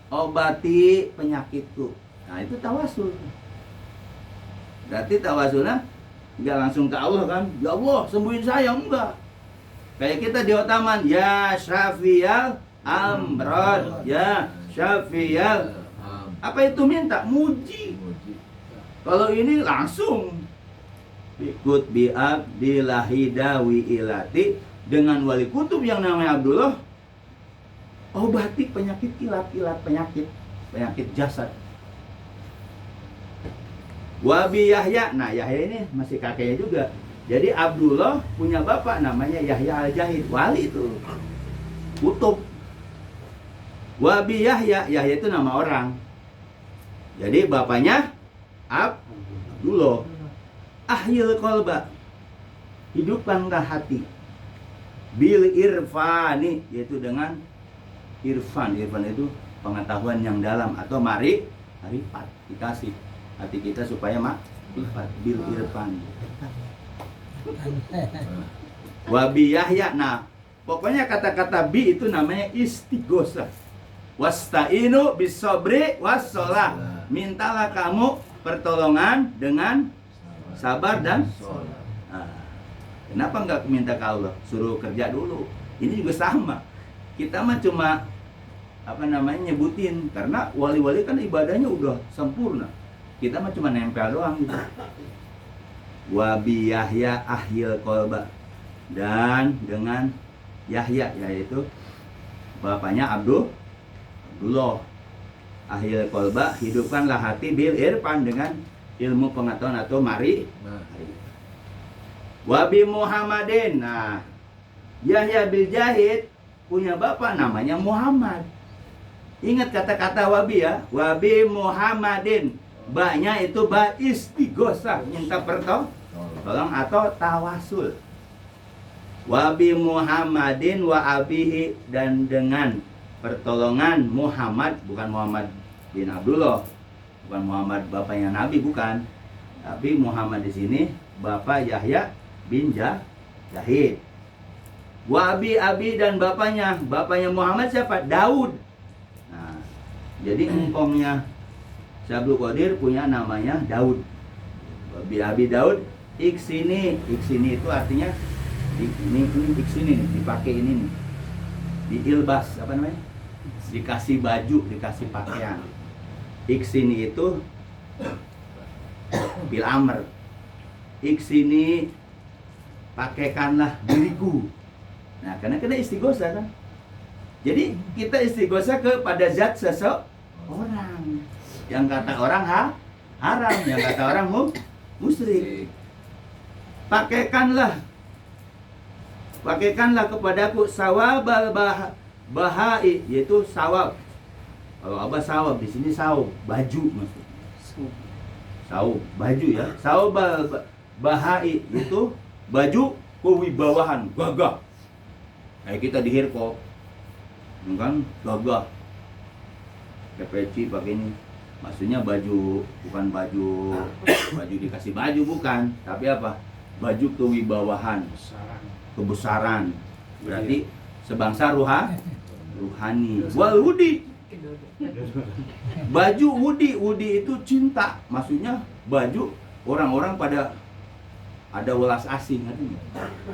obati penyakitku. Nah itu tawasul. Berarti tawasulnya nggak langsung ke Allah kan? Ya Allah sembuhin saya, enggak. Kayak kita di Otaman, ya Syafi'al Amrod, ya Syafi'al. Apa itu minta? Muji. Kalau ini langsung ikut bi'ab dilahida wi ilati, dengan wali kutub yang namanya Abdullah, obati penyakit ilat penyakit jasad. Wabi Yahya, nah Yahya ini masih kakeknya juga. Jadi Abdullah punya bapak namanya Yahya Al-Jahid, wali itu, kutub. Wabi Yahya itu nama orang. Jadi bapaknya Abdullah. Ahyil qalba, hidupkanlah hati. Bil irfani, yaitu dengan irfan. Irfan itu pengetahuan yang dalam atau marifat, dikasih hati kita supaya marifat. Bil irfan. Wabi Yahya, nah pokoknya kata-kata bi itu namanya istighosah. Wasta'inu bisobri wassalah, mintalah kamu pertolongan dengan sabar dan sholat. Nah, kenapa nggak minta ke Allah? Suruh kerja dulu. Ini juga sama. Kita mah cuma nyebutin, karena wali-wali kan ibadahnya udah sempurna. Kita mah cuma nempel doang gitu. Wabi Yahya ahyil qalba, dan dengan Yahya, yaitu bapaknya Abdullah, ahyil qalba, hidupkanlah hati bil irfan, dengan ilmu pengetahuan atau mari. Wabi Muhammadin, nah Yahya bil Jahid punya bapak namanya Muhammad. Ingat kata-kata wabi ya, wabi Muhammadin, baknya itu ba istighosah, minta tolong atau tawasul. Wabi Muhammadin wa abihi, dan dengan pertolongan Muhammad, bukan Muhammad bin Abdullah, bukan Muhammad bapaknya Nabi, bukan. Tapi Muhammad di sini bapak Yahya bin Jahid. Wa abi dan bapaknya Muhammad siapa? Daud. Nah, jadi engkongnya Syekh Abdul Qadir punya namanya Daud. Abi Daud, iksini itu artinya ini iksini nih, dipakai ini nih. Diilbas, apa namanya? Dikasih baju, dikasih pakaian. Iksini itu bil amr. Iksini, pakaikanlah diriku. Nah, karena kita istighosah kan. Jadi kita istighosah kepada zat seseorang. Yang kata orang haram, yang kata orang musyrik. Pakaikanlah kepadaku sawabal bahai, yaitu sawab. Kalau apa sawab di sini sawab, baju maksudnya. Sawab, baju ya. Sawabal bahai itu baju kewibawahan, gagah. Kayak kita di Hirko, kan gagah. Kepeci pakai ini. Maksudnya baju, bukan baju dikasih baju, bukan, tapi apa? Baju kewibawahan, kebesaran. Berarti sebangsa ruhani. Wal hudi. Baju hudi itu cinta. Maksudnya baju orang-orang pada ada welas asih,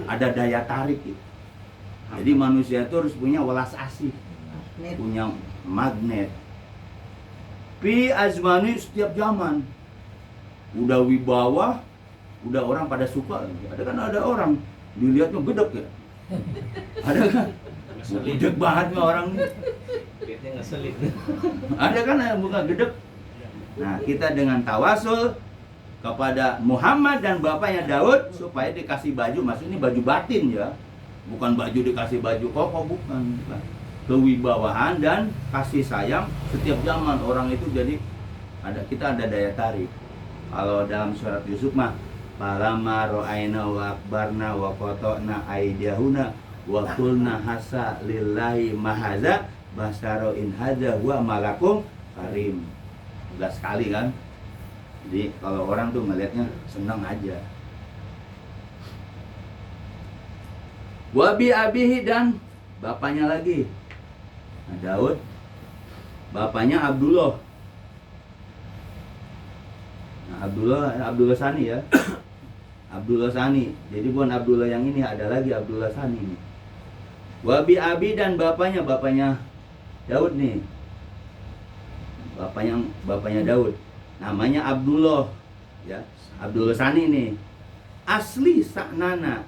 ada daya tarik gitu. Jadi manusia itu harus punya welas asih, punya magnet. Fi azmani setiap zaman. Udah wibawa, udah orang pada suka. Ada orang dilihatnya gedek ya. Ada kan? Gedek banget nih orang nih. Lihatnya ngeselin. Ada kan yang bukan gedek. Nah, kita dengan tawasul kepada Muhammad dan bapaknya Daud supaya dikasih baju, maksudnya baju batin ya. Bukan baju dikasih baju koko, bukan. Kewibawaan dan kasih sayang setiap zaman orang itu jadi kita ada daya tarik. Kalau dalam surat Yusuf mah Palama ro'aina wa akbarna wa qata'na aydiyahuna wa qulna hasa lillahi mahaza basaro in hadza huwa malakum karim. Jelas sekali kan. Jadi kalau orang tuh ngelihatnya senang aja. Wabi abihi dan bapaknya lagi. Nah, Daud bapaknya Abdullah. Nah, Abdullah Sani ya. Abdullah Sani. Jadi bukan Abdullah yang ini, ada lagi Abdullah Sani ini. Wabi abi dan bapaknya Daud nih. Bapaknya Daud. Namanya Abdullah ya. Abdullah Sani nih. Asli saknana.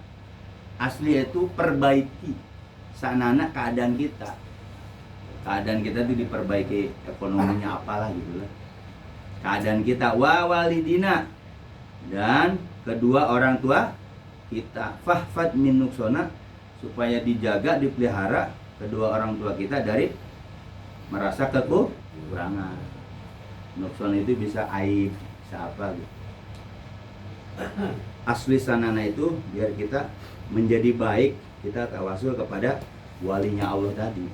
Asli itu perbaiki. Saknana keadaan kita. Keadaan kita itu diperbaiki, ekonominya apalah gitu lah. Keadaan kita wa walidina dan kedua orang tua kita fahfad min nuksona, supaya dijaga, dipelihara kedua orang tua kita dari merasa kekurangan. Nukson itu bisa aib, bisa apa gitu. Asli sanana itu biar kita menjadi baik, kita tawasul kepada walinya Allah tadi.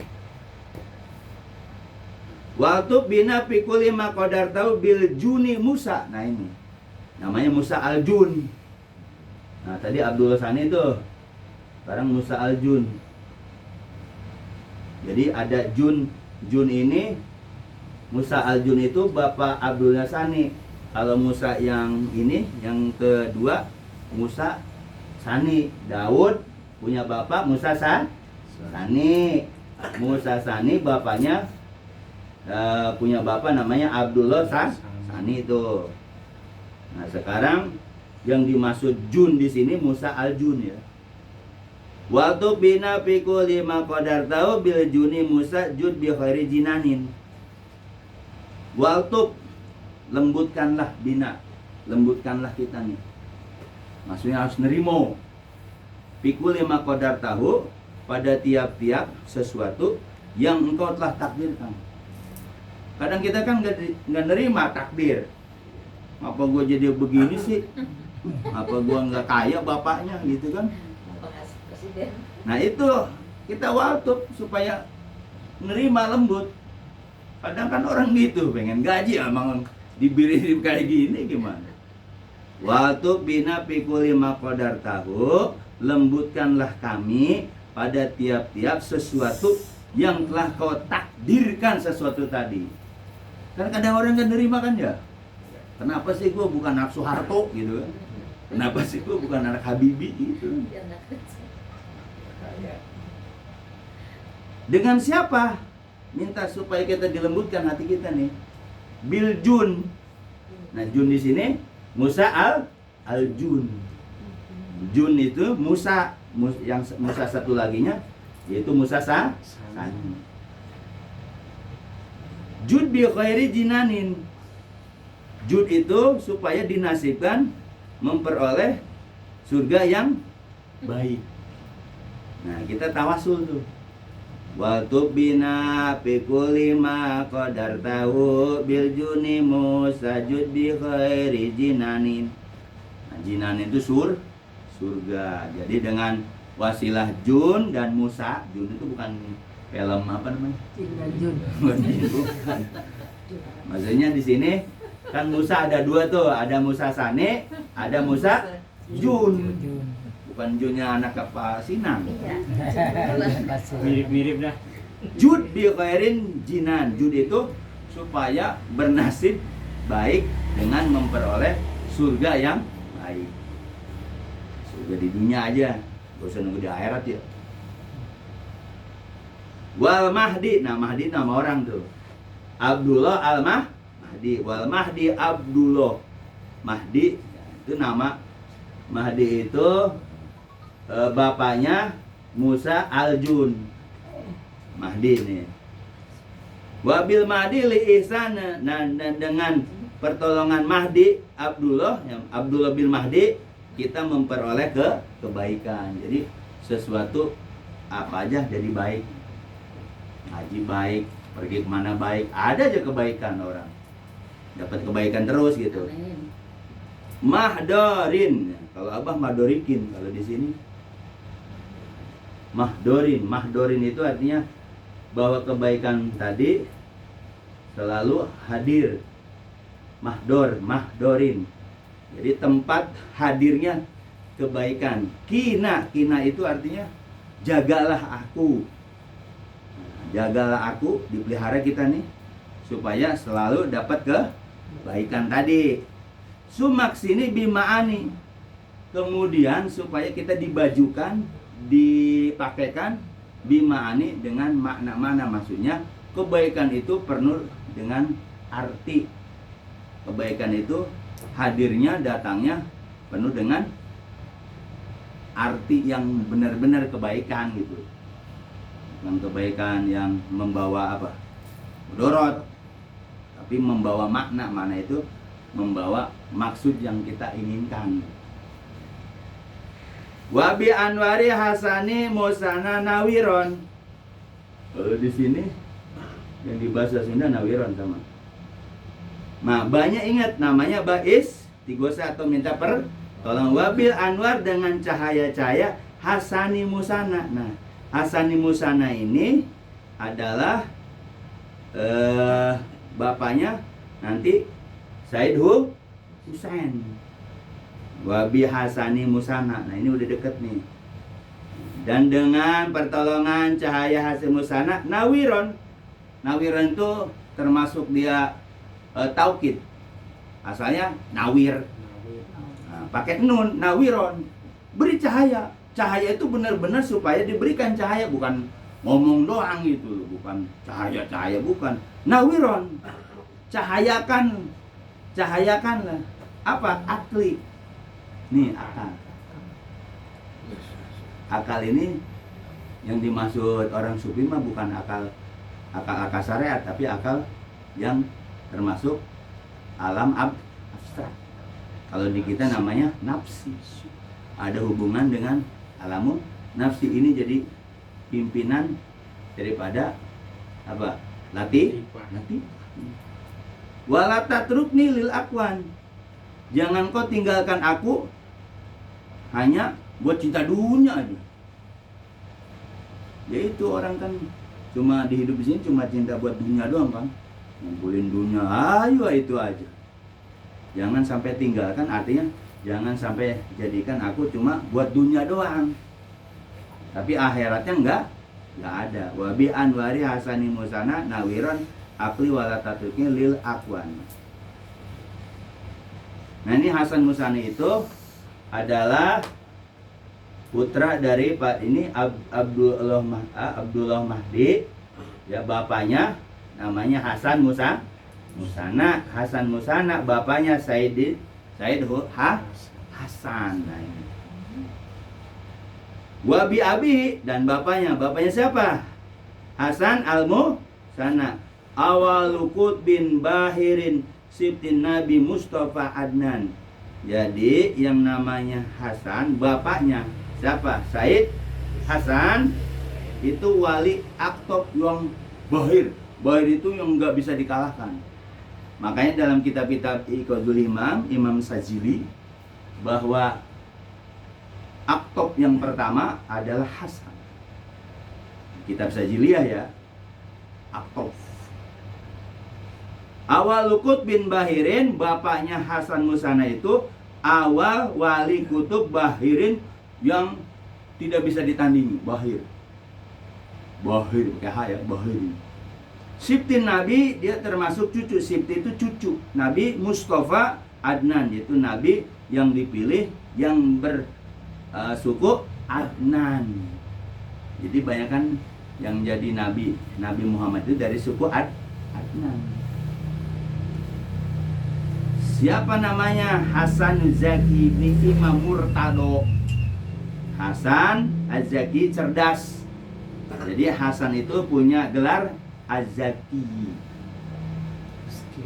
Waktu bina pikuli makodar tahu bil juni Musa. Nah ini namanya Musa al-Jun. Nah tadi Abdullah Sani itu, sekarang Musa al-Jun. Jadi ada Jun ini, Musa al-Jun itu bapak Abdullah Sani. Kalau Musa yang ini, yang kedua Musa Sani. Daud punya bapak Musa Sani. Musa Sani bapaknya punya bapak namanya Abdullah Sani itu. Nah sekarang yang dimaksud Jun di sini Musa al-Jun ya. Waktu bina pikul lima qadar tahu bil juni Musa jud bi khairi jinanin. Waktu lembutkanlah bina, lembutkanlah kita nih. Maksudnya harus nerimo. Pikul lima qadar tahu pada tiap-tiap sesuatu yang engkau telah takdirkan. Kadang kita kan nggak nerima takdir. Apa gue jadi begini sih? Apa gue nggak kaya bapaknya gitu kan? Nah itu kita waltub supaya nerima lembut. Kadang kan orang gitu pengen gaji emang diberi kayak gini gimana? Waltub bina pikuli makodar tahu, lembutkanlah kami pada tiap-tiap sesuatu yang telah kau takdirkan sesuatu tadi. Kan kadang orang kan nerima kan ya. Kenapa sih gue bukan anak Soeharto gitu kan? Kenapa sih gue bukan anak Habibie gitu? Dengan siapa? Minta supaya kita dilembutkan hati kita nih. Bil Jun. Nah Jun di sini Musa al-Jun. Jun itu Musa, yang Musa satu laginya yaitu Musa Sani. Jud bi khairi jinanin. Jud itu supaya dinasibkan memperoleh surga yang baik. Nah, kita tawasul tuh. Wa tubina fi kulli ma qadar tahu bil juni Musa jud bi khairi jinanin. Nah, jinanin itu surga. Jadi dengan wasilah Jun dan Musa, Jun itu bukan film apa namanya? Jun. Bukan. Maksudnya di sini kan Musa ada dua tuh, ada Musa Sane, ada Musa Jun. Bukan Junnya anak apa Sinang. Mirip-mirip dah. Jud bi khairin jinan. Jud itu supaya bernasib baik dengan memperoleh surga yang baik. Surga di dunia aja, gak usah nunggu di akhirat ya. Wal Mahdi, nah Mahdi nama orang tuh. Abdullah Mahdi. Wal Mahdi Abdullah. Mahdi itu nama. Mahdi itu bapaknya Musa Al-Jun. Mahdi nih. Wabil Mahdi li ihsan. Nah, dan dengan pertolongan Mahdi Abdullah, yang Abdullah bin Mahdi, kita memperoleh kebaikan. Jadi sesuatu apa aja jadi baik. Ngaji baik, pergi kemana baik, ada aja kebaikan orang. Dapat kebaikan terus gitu. Amin. Mahdorin. Kalau Abah Mahdorikin, kalau di sini Mahdorin. Mahdorin itu artinya bahwa kebaikan tadi selalu hadir. Mahdorin. Jadi tempat hadirnya kebaikan. Kina itu artinya jagalah aku. Jagalah aku, dipelihara kita nih supaya selalu dapat kebaikan tadi. Sumak sini bimaani. Kemudian supaya kita dibajukan, dipakaikan bimaani dengan makna-makna, maksudnya kebaikan itu penuh dengan arti. Kebaikan itu hadirnya, datangnya penuh dengan arti yang benar-benar kebaikan gitu. Bukan kebaikan yang membawa apa? Mudorot, tapi membawa makna. Mana itu membawa maksud yang kita inginkan. Wabi anwari hasani musana nawiron. Kalau di sini yang di bahasa Sunda nawiron sama. Nah, banyak ingat namanya bais, tigosa atau minta pertolongan. Wabil anwar dengan cahaya-cahaya hasani musana. Nah, hasani musana ini adalah bapaknya nanti Said Husain. Wabi hasani musana. Nah, ini udah deket nih. Dan dengan pertolongan cahaya hasil musana nawiron. Nawiron itu termasuk dia taukid. Asalnya nawir. Nah, pakai nun, nawiron. Beri cahaya. Cahaya itu benar-benar supaya diberikan cahaya, bukan ngomong doang gitu, bukan cahaya-cahaya, bukan. Nawiron. Cahayakanlah. Apa? Akli. Nih, akal. Akal ini yang dimaksud orang sufi mah bukan akal syariat, tapi akal yang termasuk alam abstrak. Kalau di kita namanya nafsi. Ada hubungan dengan alamun nafsi. Ini jadi pimpinan daripada apa? Latih. Wala tatrukni lil akwan. Jangan kau tinggalkan aku hanya buat cinta dunia aja. Ya itu orang kan cuma di hidup di sini cuma cinta buat dunia doang kan. Ngumpulin dunia, ayo itu aja. Jangan sampai tinggalkan, artinya jangan sampai jadikan aku cuma buat dunia doang. Tapi akhiratnya enggak ada. Wabi anwari hasani musana nawiron akli wala tatrukni lil akwan. Nah, ini Hasan Musani itu adalah putra dari Pak ini Abdullah Mahdi, ya, bapaknya namanya Hasan Musana. Hasan Musana, bapaknya Said Hasan. Nah, ini. Wabi abi, dan bapaknya siapa? Hasan Al-Musana. Awalukut bin Bahirin Sibtin Nabi Mustafa Adnan. Jadi yang namanya Hasan, bapaknya siapa? Said Hasan itu wali aktob yang Bahir. Bahir itu yang nggak bisa dikalahkan. Makanya dalam kitab-kitab Iqadul Imam Sajili, bahwa aktob yang pertama adalah Hasan. Kitab Sajiliyah ya, aktob. Awal Lukut bin Bahirin, bapaknya Hasan Musana itu awal wali kutub Bahirin yang tidak bisa ditandingi. Bahir pakai H ya, Bahir. Sibtin Nabi, dia termasuk cucu. Sibti itu cucu Nabi Mustafa Adnan, yaitu Nabi yang dipilih yang bersuku Adnan. Jadi banyakan yang jadi Nabi Muhammad itu dari suku Adnan. Siapa namanya? Hasan Zaki bin Imam Murtado. Hasan Az-Zaki cerdas. Jadi Hasan itu punya gelar Az-Zaki.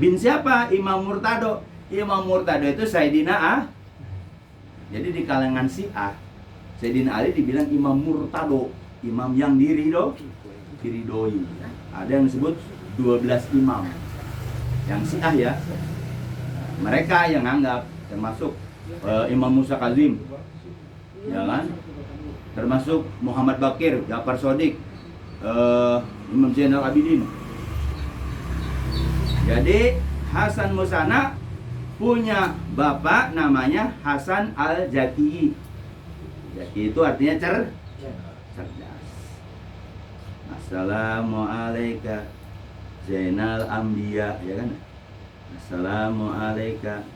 Bin siapa? Imam Murtado. Imam Murtado itu Sayyidina A. Jadi di kalangan Syiah, Sayyidina Ali dibilang Imam Murtado, imam yang diridoi. Ada yang disebut 12 imam. Yang Syiah ya. Mereka yang anggap termasuk Imam Musa Kazim. Ya kan? Termasuk Muhammad Bakir, Ja'far Shadiq, Imam Zainal Abidin. Jadi Hasan Muzana punya bapak namanya Hasan Al-Zaki. Zaki itu artinya cerdas. Assalamualaikum Zainal Anbiya, ya kan? Assalamualaikum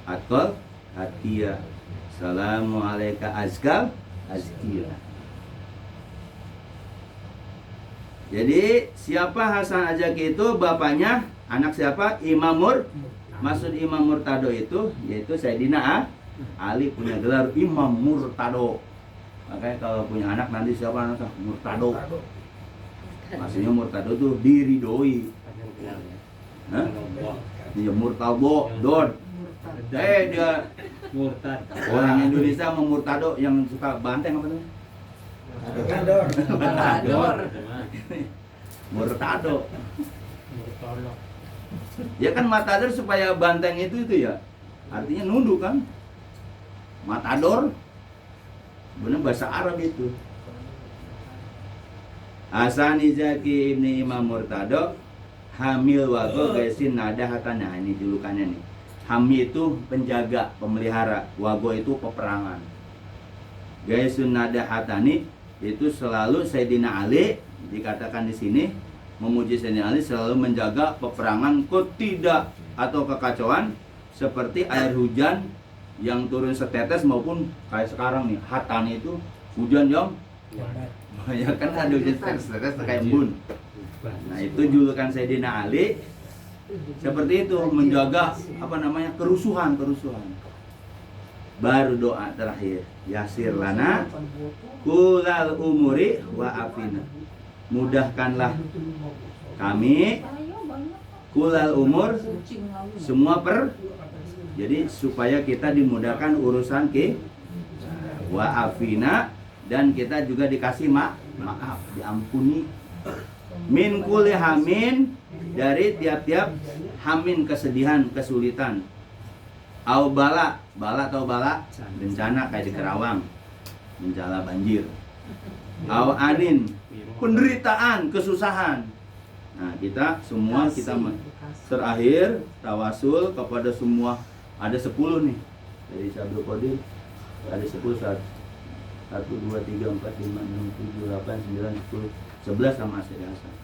Atqal Atiyah. Assalamualaikum Azkal Azkiyah. Jadi siapa Hasan Al-Zaki itu? Bapaknya anak siapa? Imam Maksud Imam Murtado itu yaitu Sayyidina Ali punya gelar Imam Murtado. Makanya kalau punya anak nanti siapa anaknya? Murtado. Maksudnya Murtado tuh diridoi. Hah? Dia Murtado, Don. Dia Murtad. orang Indonesia mau Murtado yang suka banteng apa namanya? Matador. Murtado. Ya kan matador supaya banteng itu ya. Artinya nunduk kan? Matador. Benar bahasa Arab itu. Hasan Zaki ibni Imam Murtado hamil wago gaisin nada hatana. Ini julukannya nih. Hami itu penjaga, pemelihara. Wago itu peperangan. Gaisun nada hatani itu selalu Sayyidina Ali dikatakan di sini memuji Sayyidina Ali selalu menjaga peperangan ketidak atau kekacauan seperti air hujan yang turun setetes maupun kayak sekarang nih hatani itu hujan yang banyak kan ada hujan setetes kayak embun. Nah itu julukan Sayyidina Ali seperti itu menjaga kerusuhan. Baru doa terakhir yasir lana kulal umuri wa afina, mudahkanlah kami kulal umur semua jadi supaya kita dimudahkan urusan wa afina, dan kita juga dikasih maaf, diampuni min kulli hamin, dari tiap-tiap hamin kesedihan, kesulitan. Au bala atau bala bencana kayak di Kerawang, bencana banjir. Au anin penderitaan, kesusahan. Nah, kita semua terakhir tawasul kepada semua, ada 10 nih. Dari Sabdul Qadir ada 10 saat 1 2 3 4 5 6 7 8 9 10 11 sama Sayyid Hasan.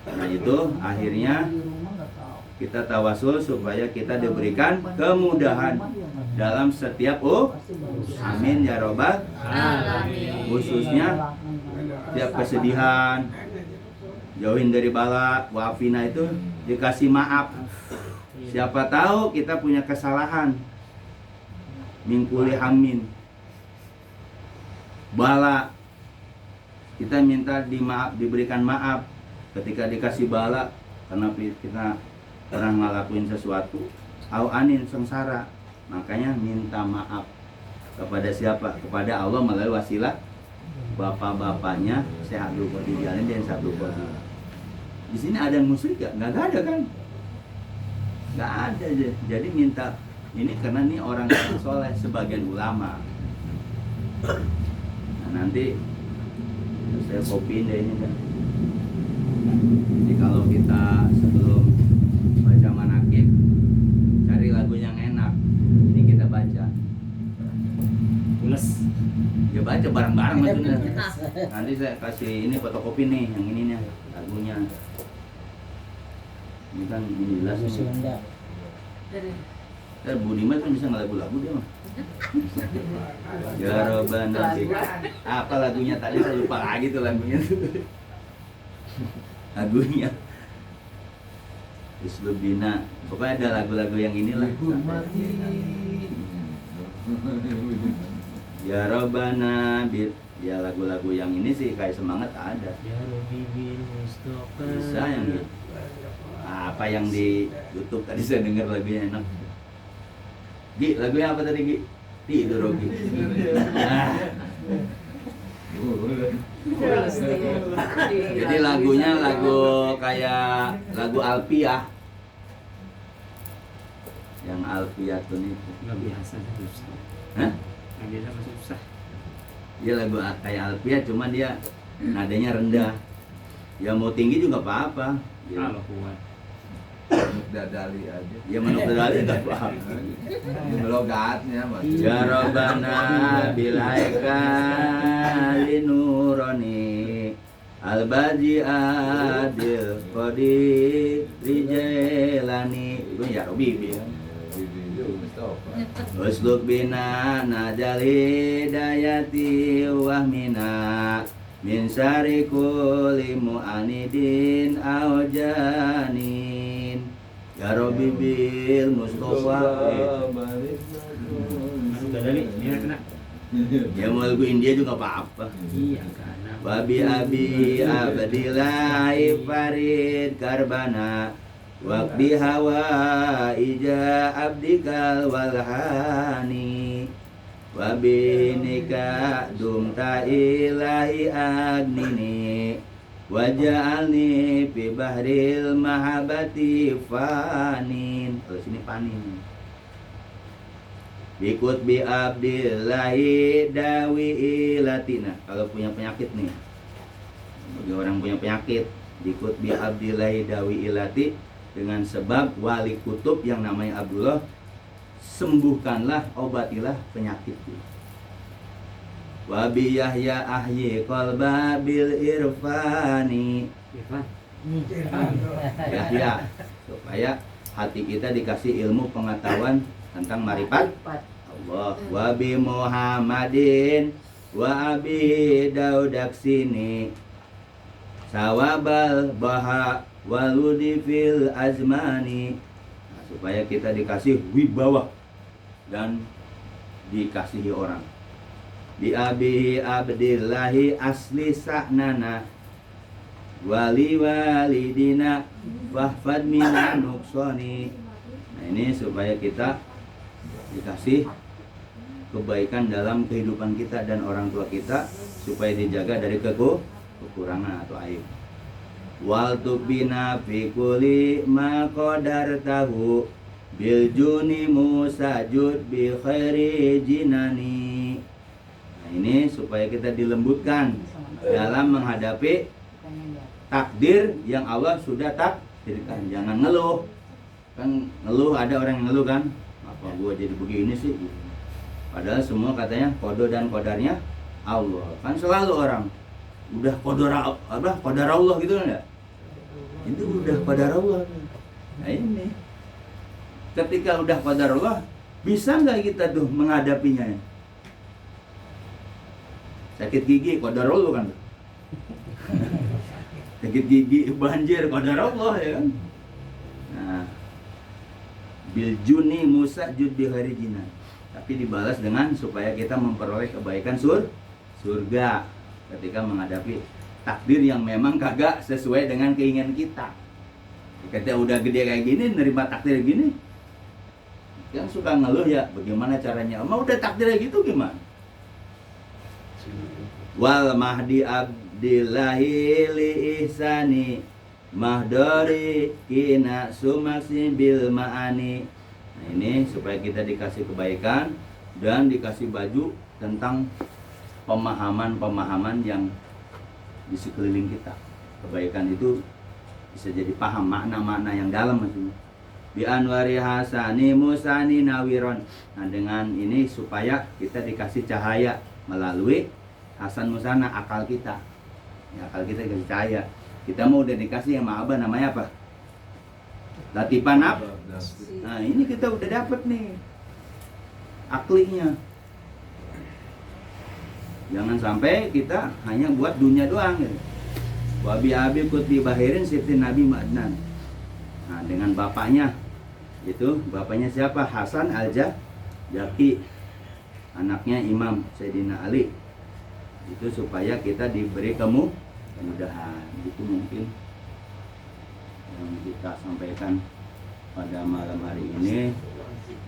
Nah, itu akhirnya kita tawasul supaya kita diberikan kemudahan dalam setiap amin ya robbal alamin. Khususnya setiap kesedihan, jauhin dari bala, wafina itu dikasih maaf. Siapa tahu kita punya kesalahan, mingkuli hamin, bala, kita minta diberikan maaf ketika dikasih bala karena kita pernah ngelakuin sesuatu. Au anin sengsara, makanya minta maaf kepada siapa? Kepada Allah melalui wasilah bapak-bapaknya Syekh Abdul Qadir Jalani dan Syekh Abdul Qadir. Di sini ada yang musyrik gak? Nggak ada kan? Nggak ada. Jadi minta ini karena ini orang yang soleh, sebagian ulama. Nah, nanti saya kopiin deh ini kan. Jadi kalau kita sebelum baca manakib cari lagu yang enak, ini kita baca. Pules. Ya baca bareng-bareng maksudnya. Nanti saya kasih ini fotokopi nih, yang ini nih lagunya. Ini kan ini jelas nih. Budiman kan bisa ngelagu-lagu dia mah. Ya Robbana. Apa lagunya tadi saya lupa lagi tuh lagunya. Lagunya. Islubina. Pokoknya ada lagu-lagu yang inilah. Ya Robbana, ya lagu-lagu yang ini sih kayak semangat ada. Ya Rabbi bil Mustafa. Bisa yang di, apa yang di YouTube tadi saya dengar lagunya enak. Gi, lagunya apa tadi Gi? Tidur Gi. Jadi lagunya lagu kayak lagu Alpiah. Yang Alpiah tuh itu. Nggak biasa susah. Hah? Nggak biasa masih susah. Dia lagu kayak Alpiah, cuma dia nadanya rendah. Ya mau tinggi juga apa-apa. Ya, Kalau kuat. Dadali aja. ya menurut dari nggak apa-apa. Logatnya masih. Ya Rabbana bil haikali nurani al-baji adil qadir rijalani. Itu ya Robi ya. Usluk bina najali dayati wahmina min syari kulli mu'anidin aujanin. Ya Rabbi bil Mustafa. Masuk dadali, ini kena. Ya mau lagu India juga apa-apa. Iya karena. Wabi abi abdillahi farid karbana waqdi hawa ija abdikal walhani wabi nika dumta ilahi agnini waj'alni fi bahril mahabati fanin. Kalau sini panin. Bikut bi abdillahi dawi ilatina. Kalau punya penyakit nih, bagi orang punya penyakit, bikut bi abdillahi dawi ilati, dengan sebab wali kutub yang namanya Abdullah, sembuhkanlah, obatilah penyakitku. Wabi Yahya ahyi qalba bil irfani. Irfan. Yahya, supaya hati kita dikasih ilmu pengetahuan tentang marifat Allah. Wabi Muhammadin wa abi Daudaksini sawabal baha waludi fil azmani. Nah, supaya kita dikasih wibawa dan dikasihi orang. Bi abi abdillahi asli sa'nana wali walidina fahfad minan nuksoni. Nah ini supaya kita dikasih kebaikan dalam kehidupan kita dan orang tua kita, supaya dijaga dari kekurangan atau aib. Wal tubina fi kulli ma qadartahu bil juni musajud bi khairi jinani. Nah ini supaya kita dilembutkan dalam menghadapi takdir yang Allah sudah takdirkan. Jangan ngeluh. Kan ngeluh, ada orang yang ngeluh kan, apa gua jadi begini sih, padahal semua katanya kodo dan kodarnya Allah. Kan selalu orang udah kodar Allah gitu kan ya, itu udah kodar Allah. Nah ini ketika udah kodar Allah, bisa nggak kita tuh menghadapinya? Sakit gigi kodar Allah kan, sakit gigi, banjir kodar Allah ya kan. Nah, biljuni Musa jud bi harijina, tapi dibalas dengan supaya kita memperoleh kebaikan surga ketika menghadapi takdir yang memang kagak sesuai dengan keinginan kita. Ketika udah gede kayak gini, nerima takdir gini, yang suka ngeluh ya bagaimana caranya, mau udah takdirnya gitu gimana? Wal mahdi abdillahi li ihsani mahdari kina sumaksi bil ma'ani. Nah ini supaya kita dikasih kebaikan dan dikasih baju tentang pemahaman-pemahaman yang di sekeliling kita. Kebaikan itu bisa jadi paham makna-makna yang dalam maksudnya. Bi anwari hasani musani nawiron. Nah dengan ini supaya kita dikasih cahaya melalui hasan musana akal kita. Ya, akal kita dikasih cahaya. Kita mau udah dikasih yang ma'abah namanya apa? Latifan apa? Nah ini kita udah dapet nih aklinya. Jangan sampai kita hanya buat dunia doang gitu. Wabi abi kutbi bahirin sifti nabi ma'adnan. Nah, dengan bapaknya itu, bapaknya siapa? Hasan Al-Jaki, anaknya Imam Sayyidina Ali. Itu supaya kita diberi kemudahan. Itu mungkin yang kita sampaikan pada malam hari ini.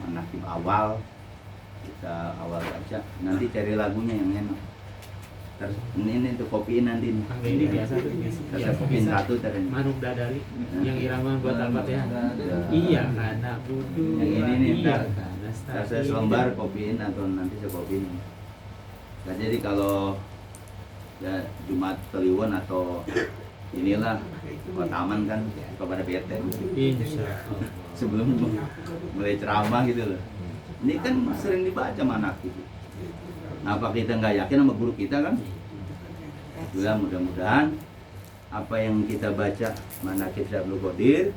Manakib awal kita awal baca, nanti cari lagunya yang enak. Terus ini tuh kopiin nanti nih. Ini biasa tuh Kita kopiin satu terus. Manuk dadari yang irama buat Al-Fatihah. Iya, anak budu. Yang ini nih, iya, ntar saya selembar kopiin atau nanti saya kopiin. Nah, jadi kalau ya Jumat Kliwon atau inilah taman kan kepada PT Insyaallah. sebelum mulai ceramah gitu loh. Ini kan sering dibaca manakib. Apa kita nggak yakin sama guru kita kan? Juga mudah-mudahan apa yang kita baca manakib Syekh Abdul Qadir,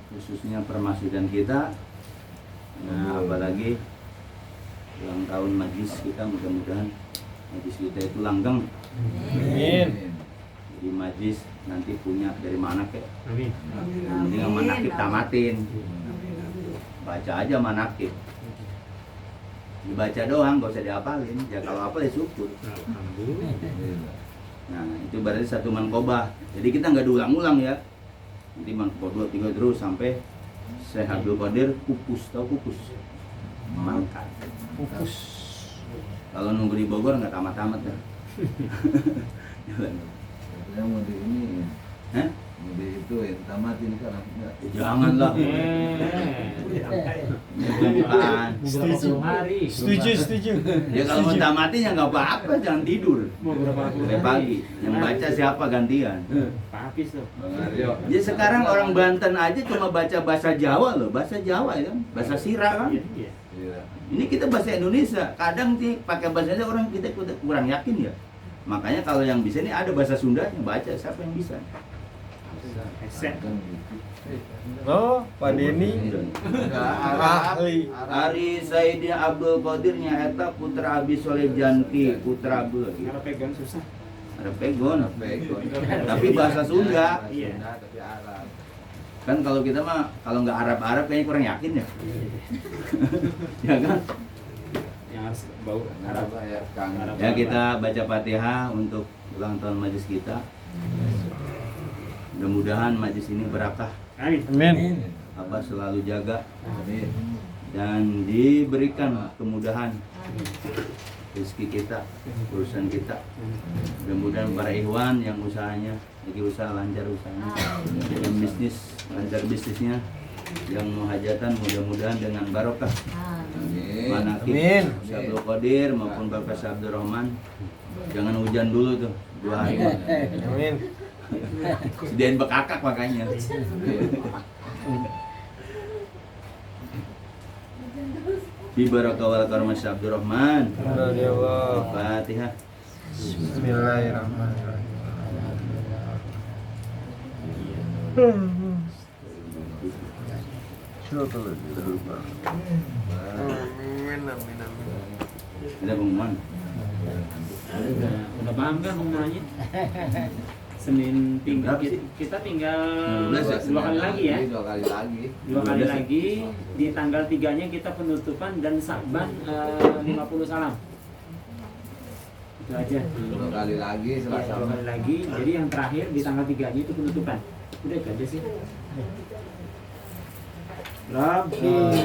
khususnya permasyidan kita, nah apalagi ulang tahun majlis kita, mudah-mudahan majlis kita itu langgeng. Amin. Jadi majlis nanti punya dari mana kek? Amin. Nanti nggak manakib tamatin, baca aja manakib. Dibaca doang, gak usah dihafalin. Ya kalau hafal ya syukur. Alhamdulillah. Nah itu berarti satu mankobah. Jadi kita nggak diulang-ulang ya. Nanti mankobah 2, 3 terus sampai Syekh Abdul Qadir pupus, tahu pupus? Mangkat. Pupus. Kalau nunggu di Bogor nggak tamat-tamat ya. Yang mau di ini, Hah? mau di ituin, tamatin kan enggak. Ya, janganlah. Bukan. Beberapa hari. Setuju. Ya kalau mau tamatin ya nggak apa-apa, jangan tidur. Mau berapa Mulai pagi. Yang baca siapa gantian? Pak Hafiz tuh. Bang Aryo. Jadi sekarang orang Banten aja cuma baca bahasa Jawa loh, bahasa Jawa ya kan, bahasa Sira kan. Iya. Iya. Ini kita bahasa Indonesia, kadang sih pakai bahasa Indonesia orang kita kurang yakin ya. Makanya kalau yang bisa ini ada bahasa Sundanya, baca siapa yang bisa. Headset. Kan gitu. Oh, Pak Denny. Ahli. Ari Sayyidina Abdul Qadir nyaeta putra Abi Soleh Janki, putra Abdul lagi. Kalau pegang susah. Ada pegon, Pegon. tapi bahasa Sunda. Iya. Tapi Arab. Kan kalau kita mah kalau nggak Arab-Arab kayaknya kurang yakin ya. Ya kan? Yang harus bau Arab Arab. ya Kang. Ya kita baca Fatihah untuk ulang tahun majlis kita. Mudah-mudahan majlis ini berakah, Amin. Amin. Abah selalu jaga Amin. dan diberikan kemudahan rezeki kita, urusan kita. Mudah-mudahan para ikhwan yang usahanya lagi usaha lancar usahanya, yang bisnis lancar bisnisnya, yang muhajatan mudah-mudahan dengan barokah. Amin. Manakib Amin. Syekh Abdul Qadir maupun Bapak Syekh Abdul Rahman. Jangan hujan dulu tuh 2 hari. Amin. Sediain bekakak makanya. Bi barakah wal karam Syekh Abdul Rahman. Ya Allah. Fatihah. Bismillahirrahmanirrahim. Amin. Ada pengumuman. Udah paham kan pengumumannya? Senin tinggal Berapa sih? kita tinggal 16 ya? 2 kali lagi ya. 2 kali lagi. 2 kali 12 ya? lagi di tanggal 3-nya kita penutupan dan Sakban 50 salam. Itu aja. 2 kali lagi Iya, Selasa. 2 kali lagi. Jadi yang terakhir di tanggal 3-nya itu penutupan. Udah itu aja sih. Rabbi